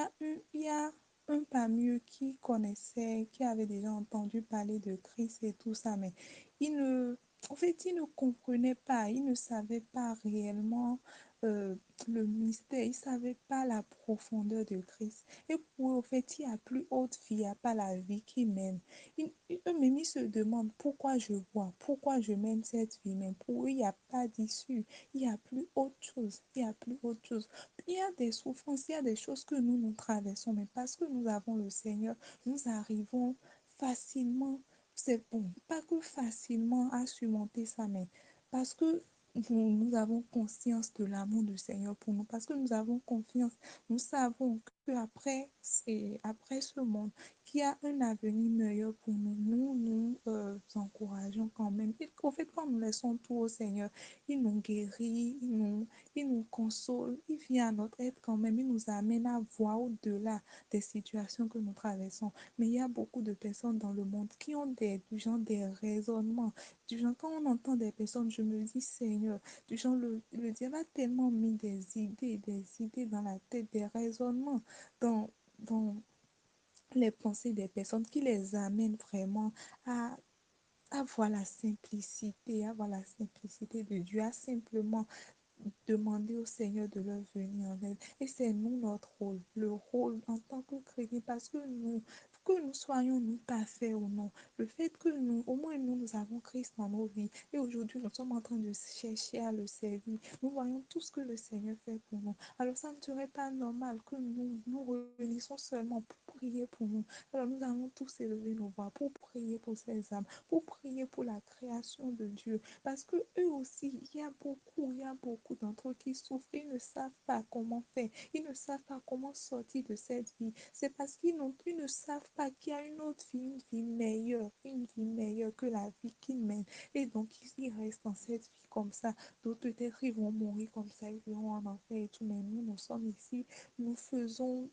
y a un parmi eux qui connaissait, qui avait déjà entendu parler de Christ et tout ça, mais il ne, en fait, il ne comprenait pas, il ne savait pas réellement euh, le mystère, il ne savait pas la profondeur de Christ. Et pour eux, en fait, il n'y a plus autre vie, il n'y a pas la vie qui mène. Eux-mêmes, ils se demandent pourquoi je vois, pourquoi je mène cette vie, mais pour eux, il n'y a pas d'issue, il n'y a plus autre chose, il n'y a plus autre chose. Il y a des souffrances, il y a des choses que nous traversons, mais parce que nous avons le Seigneur, nous arrivons facilement, c'est bon, pas que facilement à surmonter ça, mais parce que nous avons conscience de l'amour du Seigneur pour nous, parce que nous avons confiance, nous savons qu'après après ce monde, qu'il y a un avenir meilleur pour nous. Nous encourageons quand même. Et au fait, quand nous laissons tout au Seigneur, il nous guérit, il nous console, il vient à notre aide quand même, il nous amène à voir au-delà des situations que nous traversons. Mais il y a beaucoup de personnes dans le monde qui ont du genre des raisonnements. Du genre, quand on entend des personnes, je me dis, Seigneur, du genre, le diable a tellement mis des idées dans la tête, des raisonnements dans les pensées des personnes qui les amènent vraiment à avoir la simplicité de Dieu, à simplement demander au Seigneur de leur venir en aide. Et c'est nous notre rôle, le rôle en tant que chrétien, parce que nous soyons nous parfaits ou non, le fait que nous, au moins nous avons Christ dans nos vies. Et aujourd'hui, nous sommes en train de chercher à le servir. Nous voyons tout ce que le Seigneur fait pour nous. Alors ça ne serait pas normal que nous réunissons seulement pour prier pour nous. Alors nous allons tous élever nos voix pour prier pour ces âmes, pour prier pour la création de Dieu. Parce que eux aussi, il y a beaucoup d'entre eux qui souffrent. Ils ne savent pas comment faire. Ils ne savent pas comment sortir de cette vie. C'est parce ils ne savent pas qu'il y a une vie meilleure que la vie qu'ils mènent. Et donc, ils restent dans cette vie comme ça. D'autres, peut-être, ils vont mourir comme ça, ils iront en enfer et tout. Mais nous sommes ici, nous faisons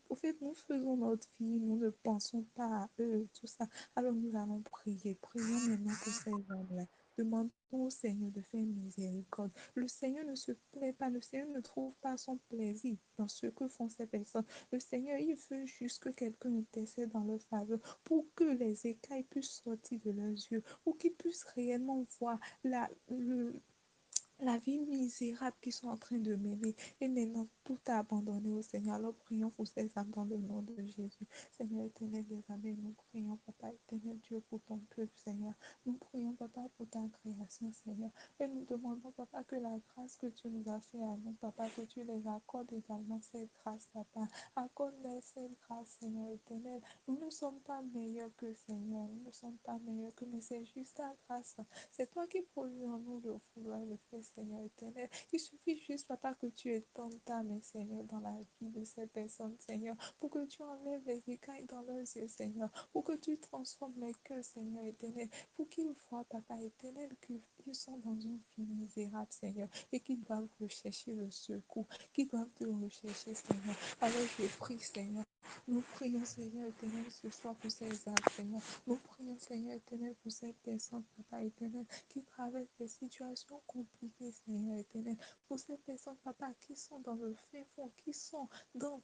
notre vie, nous ne pensons pas à eux, tout ça. Alors, nous allons prier. Prions maintenant pour ces hommes-là. Demandons au Seigneur de faire miséricorde. Le Seigneur ne se plaît pas, le Seigneur ne trouve pas son plaisir dans ce que font ces personnes. Le Seigneur, il veut juste que quelqu'un intercède dans leur faveur pour que les écailles puissent sortir de leurs yeux, pour qu'ils puissent réellement voir la vie misérable qu'ils sont en train de mener et maintenant tout a abandonné au Seigneur. Alors prions pour ces âmes dans le nom de Jésus. Seigneur éternel des armées, nous prions, Papa éternel Dieu, pour ton peuple, Seigneur. Nous prions, Papa, pour ta création, Seigneur. Et nous demandons, Papa, que la grâce que tu nous as fait à nous, Papa, que tu les accordes également cette grâce, Papa. Accorde-les cette grâce, Seigneur éternel. Nous ne sommes pas meilleurs que Seigneur. Nous ne sommes pas meilleurs que, mais c'est juste ta grâce. C'est toi qui produis en nous le vouloir le faire, Seigneur éternel. Il suffit juste, Papa, que tu étendes ta main, Seigneur, dans la vie de ces personnes, Seigneur, pour que tu enlèves les écailles dans leurs yeux, Seigneur, pour que tu transformes les cœurs, Seigneur éternel, pour qu'ils voient, Papa éternel, qu'ils sont dans une vie misérable, Seigneur, et qu'ils doivent rechercher le secours, qu'ils doivent te rechercher, Seigneur. Alors je prie, Seigneur. Nous prions, Seigneur éternel, ce soir pour ces âmes, Seigneur. Nous prions, Seigneur éternel, pour cette personne, Papa éternel, qui traversent des situations compliquées, Seigneur éternel. Pour ces personnes, Papa, qui sont dans le fin fond, qui sont dans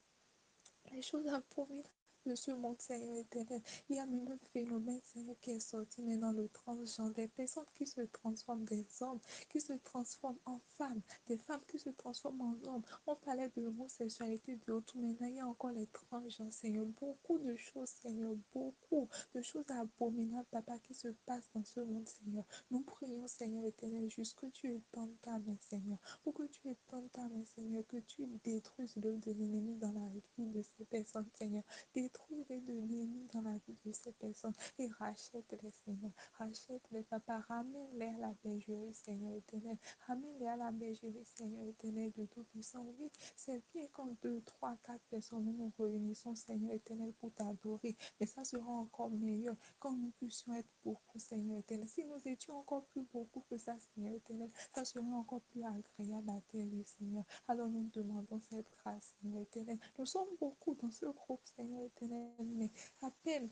les choses abominables de ce monde, Seigneur éternel. Il y a même un phénomène, Seigneur, qui est sorti maintenant, le transgenre. Des personnes qui se transforment, des hommes qui se transforment en femmes, des femmes qui se transforment en hommes. On parlait de l'homosexualité, de tout. Maintenant, il y a encore les transgenres, Seigneur. Beaucoup de choses, Seigneur. Beaucoup de choses abominables, Papa, qui se passent dans ce monde, Seigneur. Nous prions, Seigneur éternel, juste que tu étendes ta main, Seigneur. Pour que tu étendes ta main, Seigneur, que tu détruises l'œuvre de l'ennemi dans la vie de ces personnes, Seigneur. détruis les de l'ennemi dans la vie de ces personnes et rachète-les, Seigneur. Rachète-les, papa. Ramène-les à la bergerie, Seigneur éternel. Ramène-les à la bergerie, Seigneur éternel de Tout-Puissant. Oui, c'est bien quand deux, trois, quatre personnes nous nous réunissons, Seigneur éternel, pour t'adorer. Mais ça sera encore meilleur quand nous puissions être beaucoup, Seigneur éternel. Si nous étions encore plus beaucoup que ça, Seigneur éternel, ça serait encore plus agréable à tes yeux, Seigneur. Alors nous demandons cette grâce, Seigneur éternel. Nous sommes beaucoup dans ce groupe, Seigneur éternel, mais à peine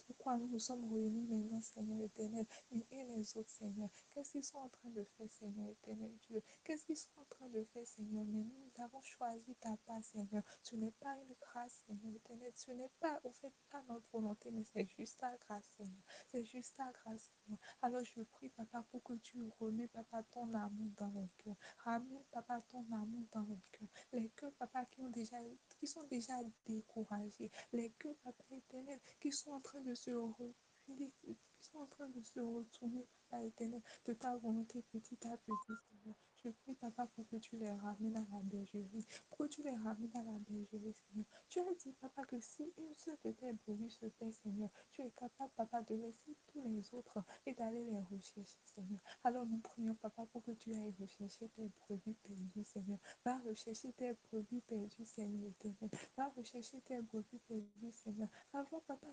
pourquoi nous nous sommes réunis maintenant, Seigneur éternel, et les autres, Seigneur. Qu'est-ce qu'ils sont en train de faire, Seigneur éternel Dieu? Qu'est-ce qu'ils sont en train de faire, Seigneur? Mais nous avons choisi ta part, Seigneur. Ce n'est pas une grâce, Seigneur éternel. Ce n'est pas, au fait, pas notre volonté, mais c'est juste ta grâce, Seigneur. C'est juste ta grâce, Seigneur. Alors je prie, papa, pour que tu remets, papa, ton amour dans les cœurs. Ramène, papa, ton amour dans les cœurs. Les cœurs, papa, qui sont déjà découragés. Les cœurs, papa éternel, qui sont en train de se qui sont en train de se retourner, papa éternel, de ta volonté petit à petit, Seigneur. Je prie, papa, pour que tu les ramènes à la bergerie. Pour que tu les ramènes à la bergerie, Seigneur. Tu as dit, papa, que si une seule de tes brebis se perd, Seigneur, tu es capable, papa, de laisser tous les autres et d'aller les rechercher, Seigneur. Alors nous prions, papa, pour que tu ailles rechercher tes brebis perdues, Seigneur. Va rechercher tes brebis perdues, Seigneur éternel. Va rechercher tes brebis perdues, Seigneur. Avant, papa,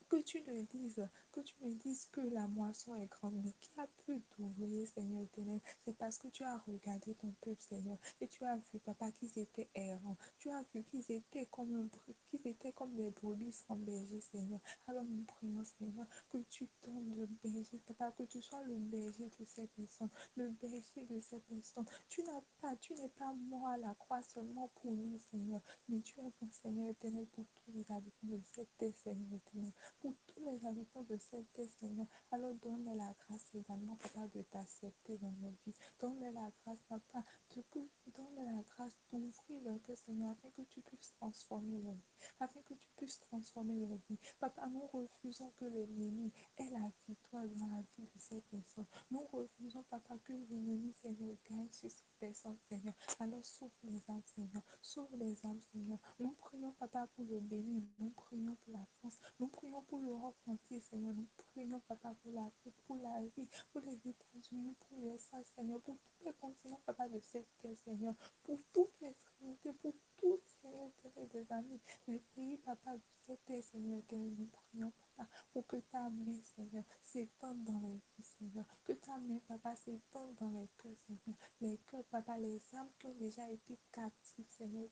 que tu me dises que la moisson est grande, mais qui a pu t'ouvrir, Seigneur éternel? C'est parce que tu as regardé ton peuple, Seigneur, et tu as vu, papa, qu'ils étaient errants. Tu as vu qu'ils étaient comme des brebis sans berger, Seigneur. Alors nous prions, Seigneur, que tu donnes le berger, papa, que tu sois le berger de ces personnes, le berger de ces personnes. Tu n'es pas mort à la croix seulement pour nous, Seigneur, mais tu es mon Seigneur éternel pour tous les habitants de cette terre, Seigneur éternel, pour tous les habitants de cette terre, Seigneur. Alors donne-les la grâce également, papa, de t'accepter dans nos vies. Donne-les la grâce, papa, donne-les la grâce d'ouvrir leur cœur, Seigneur, afin que tu puisses transformer leur vie. Afin que tu puisses transformer leur vie. Papa, nous refusons que l'ennemi ait la victoire dans la vie de ces personnes. Nous refusons, papa, que l'ennemi, Seigneur, gagne sur ces personnes, Seigneur. Alors sauve les âmes, Seigneur. Sauve les âmes, Seigneur. Nous prions, papa, pour le Bénin. Nous prions pour la France. Nous prions pour l'Europe entière, Seigneur. Nous prions, papa, pour l'Afrique, pour l'Asie, pour les États-Unis, pour les USA, Seigneur, pour tous les continents, papa, de cette terre, Seigneur, pour toutes les extrémités, pour tous, Seigneur, des amis, les pays, papa, de cette terre, Seigneur, que nous prions, papa, pour que ta main, Seigneur, s'étende dans les vies, Seigneur, que ta main, papa, s'étende dans les cœurs, Seigneur, les cœurs, papa, les âmes qui ont déjà été captives, Seigneur,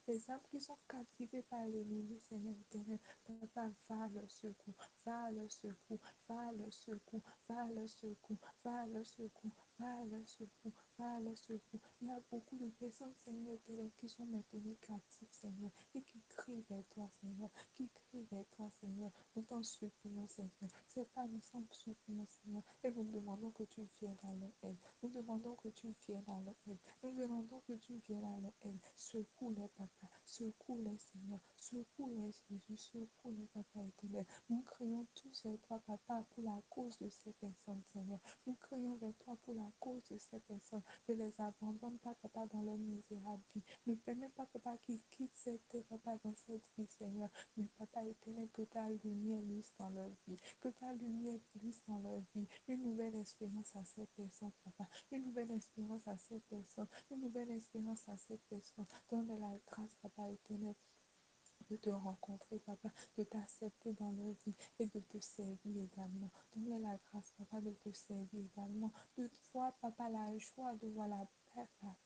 les âmes qui sont captivées par l'ennemi, Seigneur, papa, va à leur secours, va à leur secours, va à leur secours, va à leur secours, va à leur secours, va à leur secours, va à leur secours. Il y a beaucoup de personnes, Seigneur, qui sont maintenant captives, Seigneur, et qui crient vers toi, Seigneur, qui crient vers toi, Seigneur. Nous t'en supplions, Seigneur. C'est pas nous sommes supplions, Seigneur, et nous demandons que tu viennes à leur aide. Nous demandons que tu viennes à leur aide. Nous demandons que tu viennes à leur aide. Secours-les, papa. Secours-les, Seigneur. Secours-les, Jésus. Secours-les, papa éternel. Nous crions tous vers toi, papa, pour la cause de ces personnes, Seigneur. Nous crions vers toi pour la cause de ces personnes. Ne les abandonne pas, papa, dans leur misérable vie. Ne permets pas, papa, qu'ils quittent cette terre, papa, dans cette vie, Seigneur. Mais, papa éternel, que ta lumière luise dans leur vie. Que ta lumière luise dans leur vie. Une nouvelle espérance à ces personnes, papa. Une nouvelle espérance à ces personnes. Une nouvelle espérance à ces personnes. Donne la grâce, papa éternel, de te rencontrer, papa, de t'accepter dans leur vie et de te servir également. Donne la grâce, papa, de te servir également. De voir, papa, la joie de voir la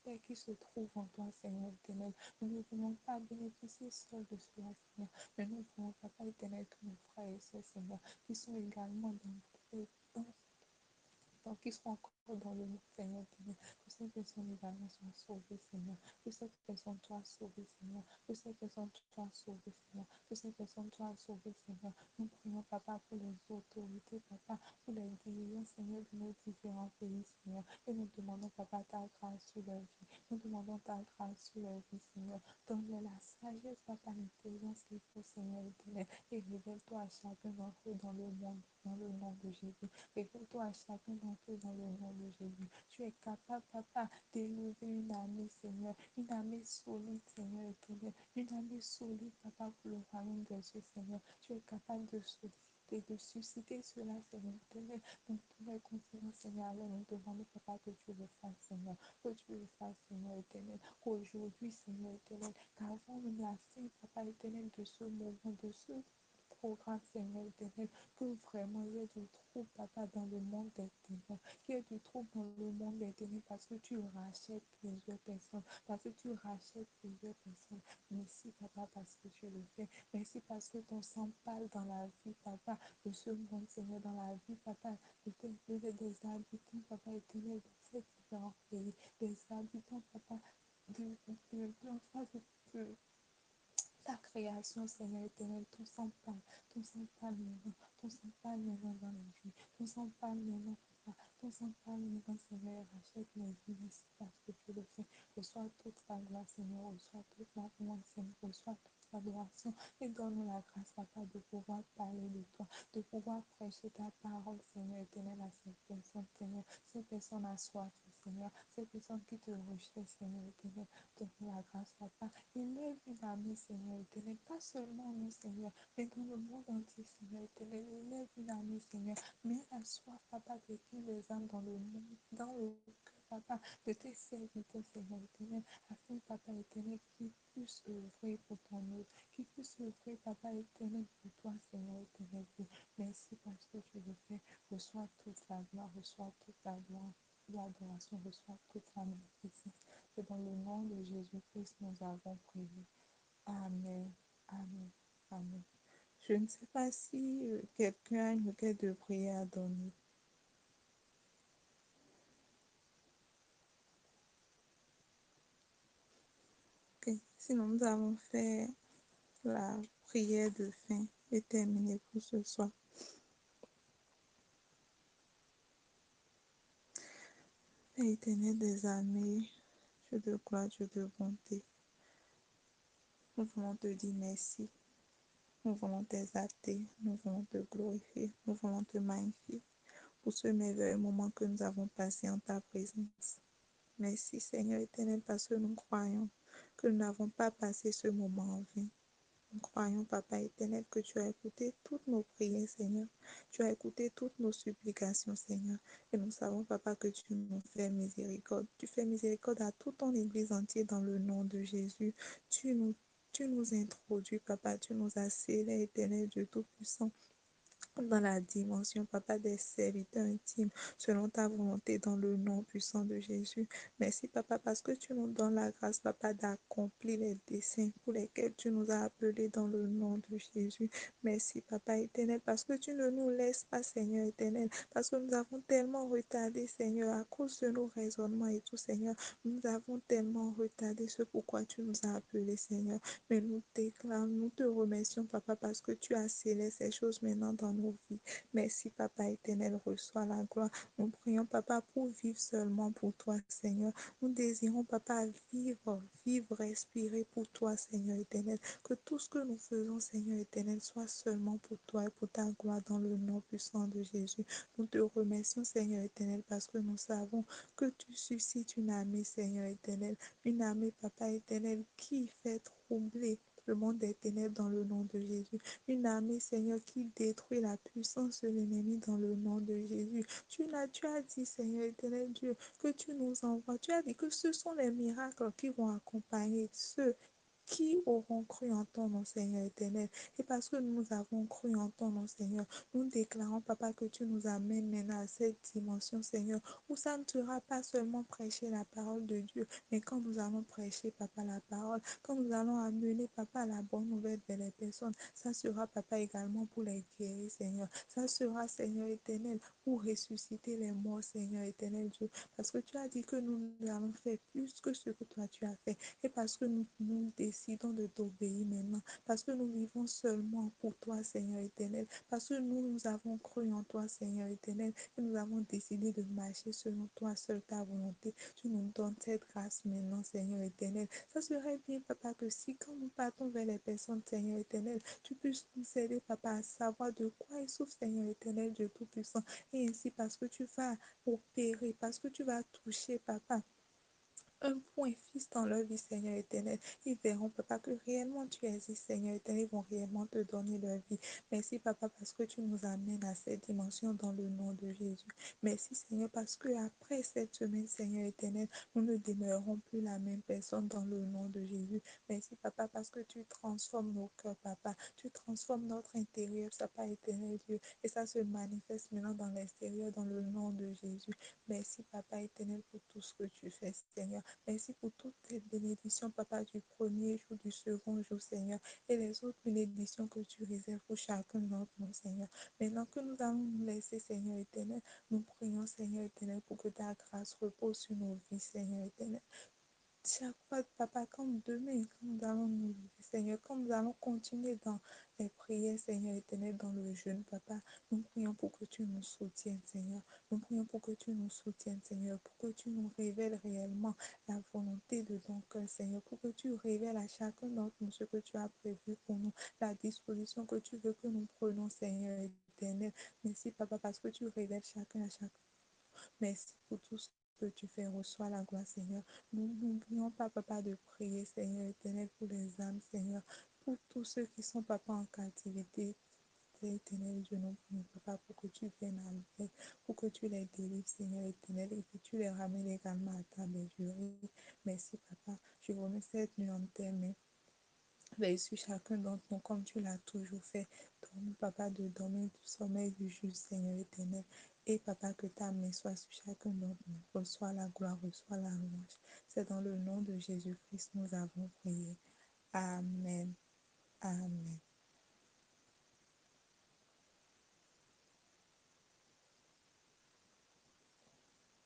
paix qui se trouve en toi, Seigneur éternel. Nous ne voulons pas bénéficier seul de cela, Seigneur, mais nous voulons, papa éternel, que nos frères et sœurs, Seigneur, qui sont également dans donc, qui sont encore dans le monde, Seigneur, que ces personnes également soient sauvées, Seigneur, que cette personne soit sauvée, Seigneur, que cette personne soit sauvée, Seigneur, que ces personnes, tu as sauvé, Seigneur. Nous prions, Papa, pour les autorités, Papa, pour les dirigeants, Seigneur, de nos différents pays, Seigneur. Et nous demandons, Papa, ta grâce sur leur vie. Nous demandons ta grâce sur leur vie, Seigneur. Donne-leur la sagesse, Papa, l'intelligence qu'il faut, Seigneur éternel. Et révèle-toi à chacun d'entre eux dans le monde, dans le nom de Jésus. Révèle-toi à chacun d'entre eux dans le nom de Jésus. Tu es capable, Papa, d'élever une armée, Seigneur. Une armée solide, Seigneur éternel. Une armée solide, Papa, pour le royaume de Dieu, Seigneur. Tu es capable de solliciter, de susciter cela, Seigneur éternel. Dans tous les continents, Seigneur, alors nous demandons, Papa, que tu le fasses, Seigneur. Que tu le fasses, Seigneur éternel. Qu'aujourd'hui, Seigneur éternel, qu'avant même la fin, Papa éternel, de ce moment, de ce programme, Seigneur éternel, que vraiment il y ait du trouble, Papa, dans le monde des ténèbres, qu'il y ait du trouble dans le monde des ténèbres, parce que tu rachètes plusieurs personnes, parce que tu rachètes plusieurs personnes. Merci, Papa, parce que tu le fais. Merci parce que ton sang parle dans la vie, Papa, de ce monde, Seigneur, dans la vie, Papa, des habitants, Papa éternel, de ces différents pays, des habitants, Papa, de ta création, Seigneur éternel, ton sang parle maintenant, ton sang parle maintenant dans les vies, ton sang parle maintenant, Papa, ton sang parle maintenant, Seigneur, rachète les vies, merci parce que tu le fais. Reçois toute la gloire, Seigneur, reçois toute la gloire, Seigneur, reçois toute l'adoration et donne-nous la grâce, Papa, de pouvoir parler de toi, de pouvoir prêcher ta parole, Seigneur éternel, à ces personnes, Seigneur, ces personnes assoiffées, Seigneur, ces personnes qui te rejettent, Seigneur éternel, donne-nous la grâce, Papa. Élève une armée, Seigneur éternel, pas seulement nous, Seigneur, mais dans le monde entier, Seigneur éternel. Élève une armée, Seigneur. Mets la soif, Papa, de qui les âmes dans le monde, dans le cœur, Papa, de tes serviteurs, Seigneur éternel, afin, Papa éternel, qu'ils puissent œuvrer pour ton œuvre, qu'ils puissent œuvrer, Papa éternel, pour toi, Seigneur éternel. Merci parce que tu le fais. Reçois toute la gloire, reçois toute la gloire, l'adoration, reçois toute la magnificence. C'est dans le nom de Jésus-Christ nous avons prié. Amen. Amen. Amen. Je ne sais pas si quelqu'un a une requête de prière à donner. Ok. Sinon, nous avons fait la prière de fin et terminé pour ce soir. Père éternel des armées, Dieu de gloire, Dieu de bonté, nous voulons te dire merci. Nous voulons t'exalter, nous voulons te glorifier, nous voulons te magnifier pour ce merveilleux moment que nous avons passé en ta présence. Merci Seigneur éternel parce que nous croyons que nous n'avons pas passé ce moment en vain. Nous croyons, Papa éternel, que tu as écouté toutes nos prières, Seigneur. Tu as écouté toutes nos supplications, Seigneur. Et nous savons, Papa, que tu nous fais miséricorde. Tu fais miséricorde à toute ton Église entière dans le nom de Jésus. Tu nous, tu nous introduis, Papa. Tu nous as scellés, éternel Dieu Tout-Puissant, dans la dimension, Papa, des serviteurs intimes, selon ta volonté, dans le nom puissant de Jésus. Merci, Papa, parce que tu nous donnes la grâce, Papa, d'accomplir les desseins pour lesquels tu nous as appelés dans le nom de Jésus. Merci, Papa éternel, parce que tu ne nous laisses pas, Seigneur éternel, parce que nous avons tellement retardé, Seigneur, à cause de nos raisonnements et tout, Seigneur. Nous avons tellement retardé ce pourquoi tu nous as appelés, Seigneur. Mais nous déclarons, nous te remercions, Papa, parce que tu as scellé ces choses maintenant dans nos vies. Merci, Papa éternel, reçois la gloire. Nous prions, Papa, pour vivre seulement pour toi, Seigneur. Nous désirons, Papa, vivre, respirer pour toi, Seigneur éternel. Que tout ce que nous faisons, Seigneur éternel, soit seulement pour toi et pour ta gloire dans le nom puissant de Jésus. Nous te remercions, Seigneur éternel, parce que nous savons que tu suscites une armée, Seigneur éternel. Une armée, Papa éternel, qui fait troubler le monde des ténèbres dans le nom de Jésus. Une armée, Seigneur, qui détruit la puissance de l'ennemi dans le nom de Jésus. Tu as dit, Seigneur éternel Dieu, que tu nous envoies. Tu as dit que ce sont les miracles qui vont accompagner ceux qui auront cru en ton nom, Seigneur éternel. Et parce que nous avons cru en ton nom, Seigneur, nous déclarons, Papa, que tu nous amènes maintenant à cette dimension, Seigneur, où ça ne sera pas seulement prêcher la parole de Dieu, mais quand nous allons prêcher, Papa, la parole, quand nous allons amener, Papa, la bonne nouvelle vers les personnes, ça sera, Papa, également pour les guérir, Seigneur. Ça sera, Seigneur éternel, pour ressusciter les morts, Seigneur éternel Dieu. Parce que tu as dit que nous allons faire plus que ce que toi tu as fait. Et parce que nous décidons de t'obéir maintenant, parce que nous vivons seulement pour toi, Seigneur éternel, parce que nous avons cru en toi, Seigneur éternel, et nous avons décidé de marcher selon toi, seule ta volonté. Tu nous donnes cette grâce maintenant, Seigneur éternel. Ça serait bien, Papa, que si quand nous partons vers les personnes, Seigneur éternel, tu puisses nous aider, Papa, à savoir de quoi ils souffrent, Seigneur éternel, Dieu Tout-Puissant. Et ainsi, parce que tu vas opérer, parce que tu vas toucher, Papa, un point fixe dans leur vie, Seigneur éternel. Ils verront, Papa, que réellement tu existes, Seigneur éternel. Ils vont réellement te donner leur vie. Merci, Papa, parce que tu nous amènes à cette dimension dans le nom de Jésus. Merci, Seigneur, parce que après cette semaine, Seigneur éternel, nous ne demeurerons plus la même personne dans le nom de Jésus. Merci, Papa, parce que tu transformes nos cœurs, Papa. Tu transformes notre intérieur, Papa éternel Dieu. Et ça se manifeste maintenant dans l'extérieur, dans le nom de Jésus. Merci, Papa éternel, pour tout ce que tu fais, Seigneur. Merci pour toutes les bénédictions, Papa, du premier jour, du second jour, Seigneur, et les autres bénédictions que tu réserves pour chacun d'entre nous, Seigneur. Maintenant que nous allons nous laisser, Seigneur éternel, nous prions, Seigneur éternel, pour que ta grâce repose sur nos vies, Seigneur éternel. Chaque fois, Papa, comme demain, quand nous allons nous lever, Seigneur, quand nous allons continuer dans les prières, Seigneur éternel, dans le jeûne, Papa, nous prions pour que tu nous soutiennes, Seigneur. Nous prions pour que tu nous soutiennes, Seigneur, pour que tu nous révèles réellement la volonté de ton cœur, Seigneur, pour que tu révèles à chacun d'entre nous ce que tu as prévu pour nous, la disposition que tu veux que nous prenions, Seigneur éternel. Merci, Papa, parce que tu révèles chacun à chacun. Merci pour tout ce que tu fais. Reçois la gloire, Seigneur. Nous n'oublions pas, Papa, de prier, Seigneur éternel, pour les âmes, Seigneur, pour tous ceux qui sont, Papa, en captivité. Éternel, je nous prie, Papa, pour que tu viennes à l'aide, pour que tu les délivres, Seigneur éternel, et que tu les ramènes également à ta bergerie. Merci, Papa. Je remets cette nuit en tes mains. Veille sur chacun d'entre nous comme tu l'as toujours fait. Donne, Papa, de dormir du sommeil du juste, Seigneur éternel. Et Papa, que ta main soit sur chacun d'entre nous. Reçois la gloire, reçois la louange. C'est dans le nom de Jésus-Christ nous avons prié. Amen. Amen.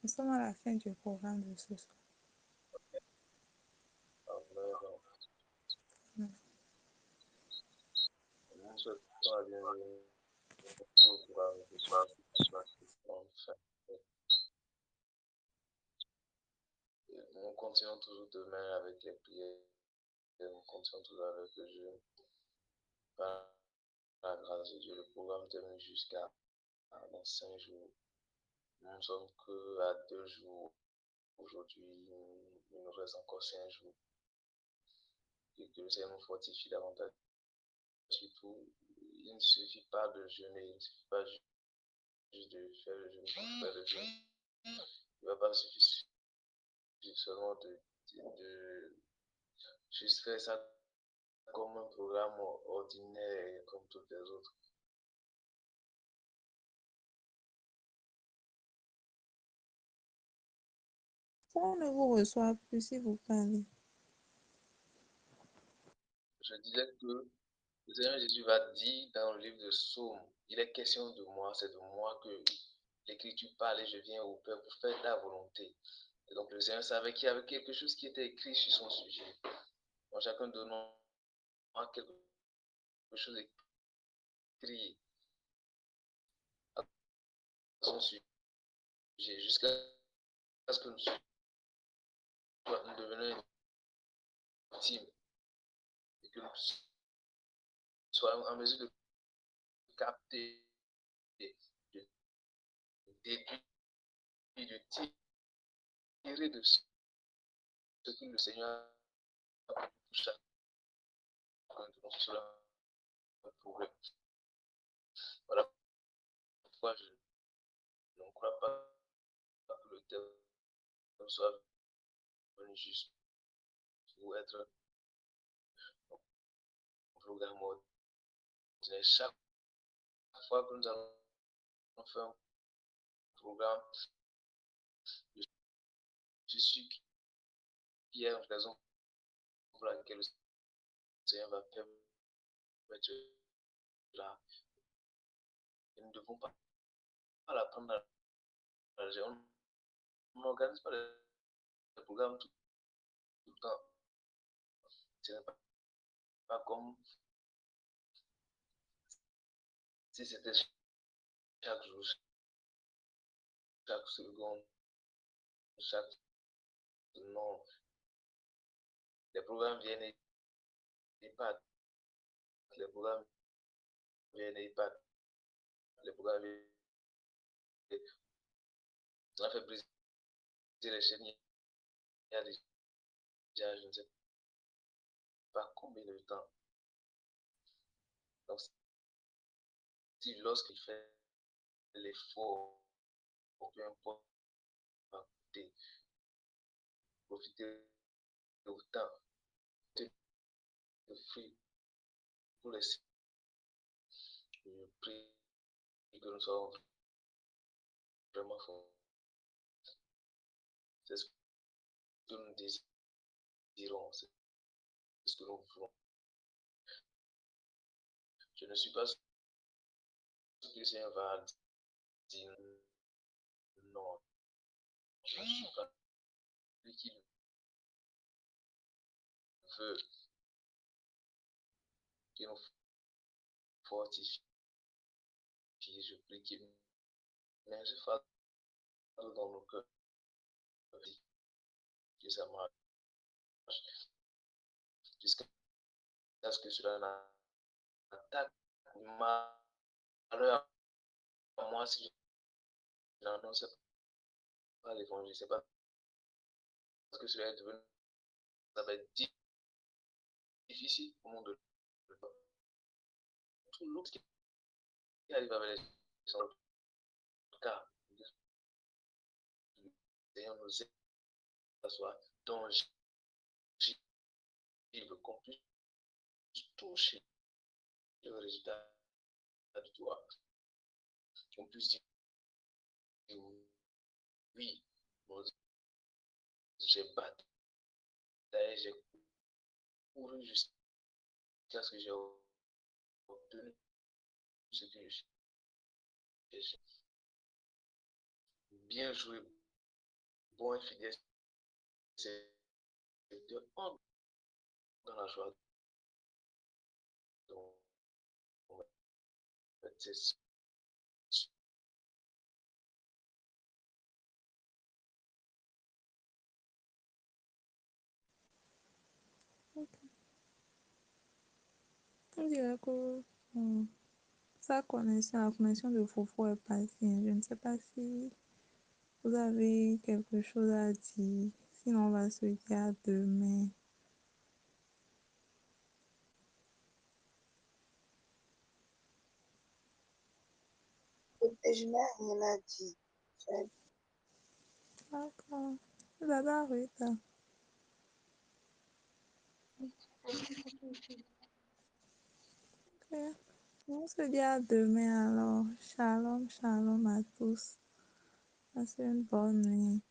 Nous sommes à la fin du programme de ce soir. Amen. Nous continuons toujours demain avec les prières. Nous continuons toujours avec le jeu. Par la grâce de Dieu, le programme termine jusqu'à dans 5 jours. Nous ne sommes que à 2 jours. Aujourd'hui, il nous reste encore 5 jours. Et que le Seigneur nous fortifie davantage. Surtout, il ne suffit pas de jeûner, il ne suffit pas juste de faire le jeûne pour faire le jeûne. Il ne va pas suffire seulement de juste faire ça comme un programme ordinaire comme toutes les autres. On ne vous reçoit plus si vous parlez. Je disais que le Seigneur Jésus va dire dans le livre de Psaume, il est question de moi, c'est de moi que l'Écriture parle et je viens au Père pour faire ta volonté. Et donc le Seigneur savait qu'il y avait quelque chose qui était écrit sur son sujet. Donc chacun de nous a quelque chose écrit à son sujet jusqu'à ce que nous devenions intimes et que nous soyons en mesure de capter, de déduire, de tirer de ce que le Seigneur a pour chacun de nous. Cela un problème. Voilà pourquoi je ne crois pas que le terme soit venu juste pour être un programme ordinaire. Chaque fois que nous allons faire un programme, je suis qu'il y a une raison pour laquelle le Seigneur va permettre là. Et nous ne devons pas la prendre à la légère. On n'organise pas les programmes tout le temps. Ce n'est pas comme si c'était chaque jour, chaque seconde, chaque... Non, les programmes viennent et partent. Les programmes viennent et partent. Les programmes viennent. On a fait briser les chaînes il y a déjà, je ne sais pas combien de temps. Donc, si lorsqu'il fait l'effort, peu importe, profiter autant de fruits pour les... Je prie que nous soyons vraiment forts. C'est ce que nous désirons, c'est ce que nous voulons. Je ne suis pas sûr que le Seigneur va dire non. Je ne suis pas lui qui veut que nous fortifions. Je prie qu'il mette face dans nos cœurs, que ça marche, jusqu'à ce que cela n'attaque malheur à moi si je n'annonce pas l'évangile. C'est pas parce que cela est devenu, ça va être difficile pour monde de tout l'autre qui arrive avec les gens, car le Seigneur nous aide à soi tangible, qu'on puisse toucher le résultat de toi, qu'on puisse dire oui, j'ai battu, j'ai couru jusqu'à ce que j'ai obtenu ce que je cherche. Bien joué, bon et fidèle, c'est de entrer dans la joie. Donc, c'est Ok. On dirait que sa connexion, la connexion de Fofo est passée. Je ne sais pas si vous avez quelque chose à dire. Sinon, on va se dire à demain. Je n'ai rien à dire. D'accord. Dada, Rita. Ok. On se dit à demain alors. Shalom, shalom à tous. Passez une bonne nuit.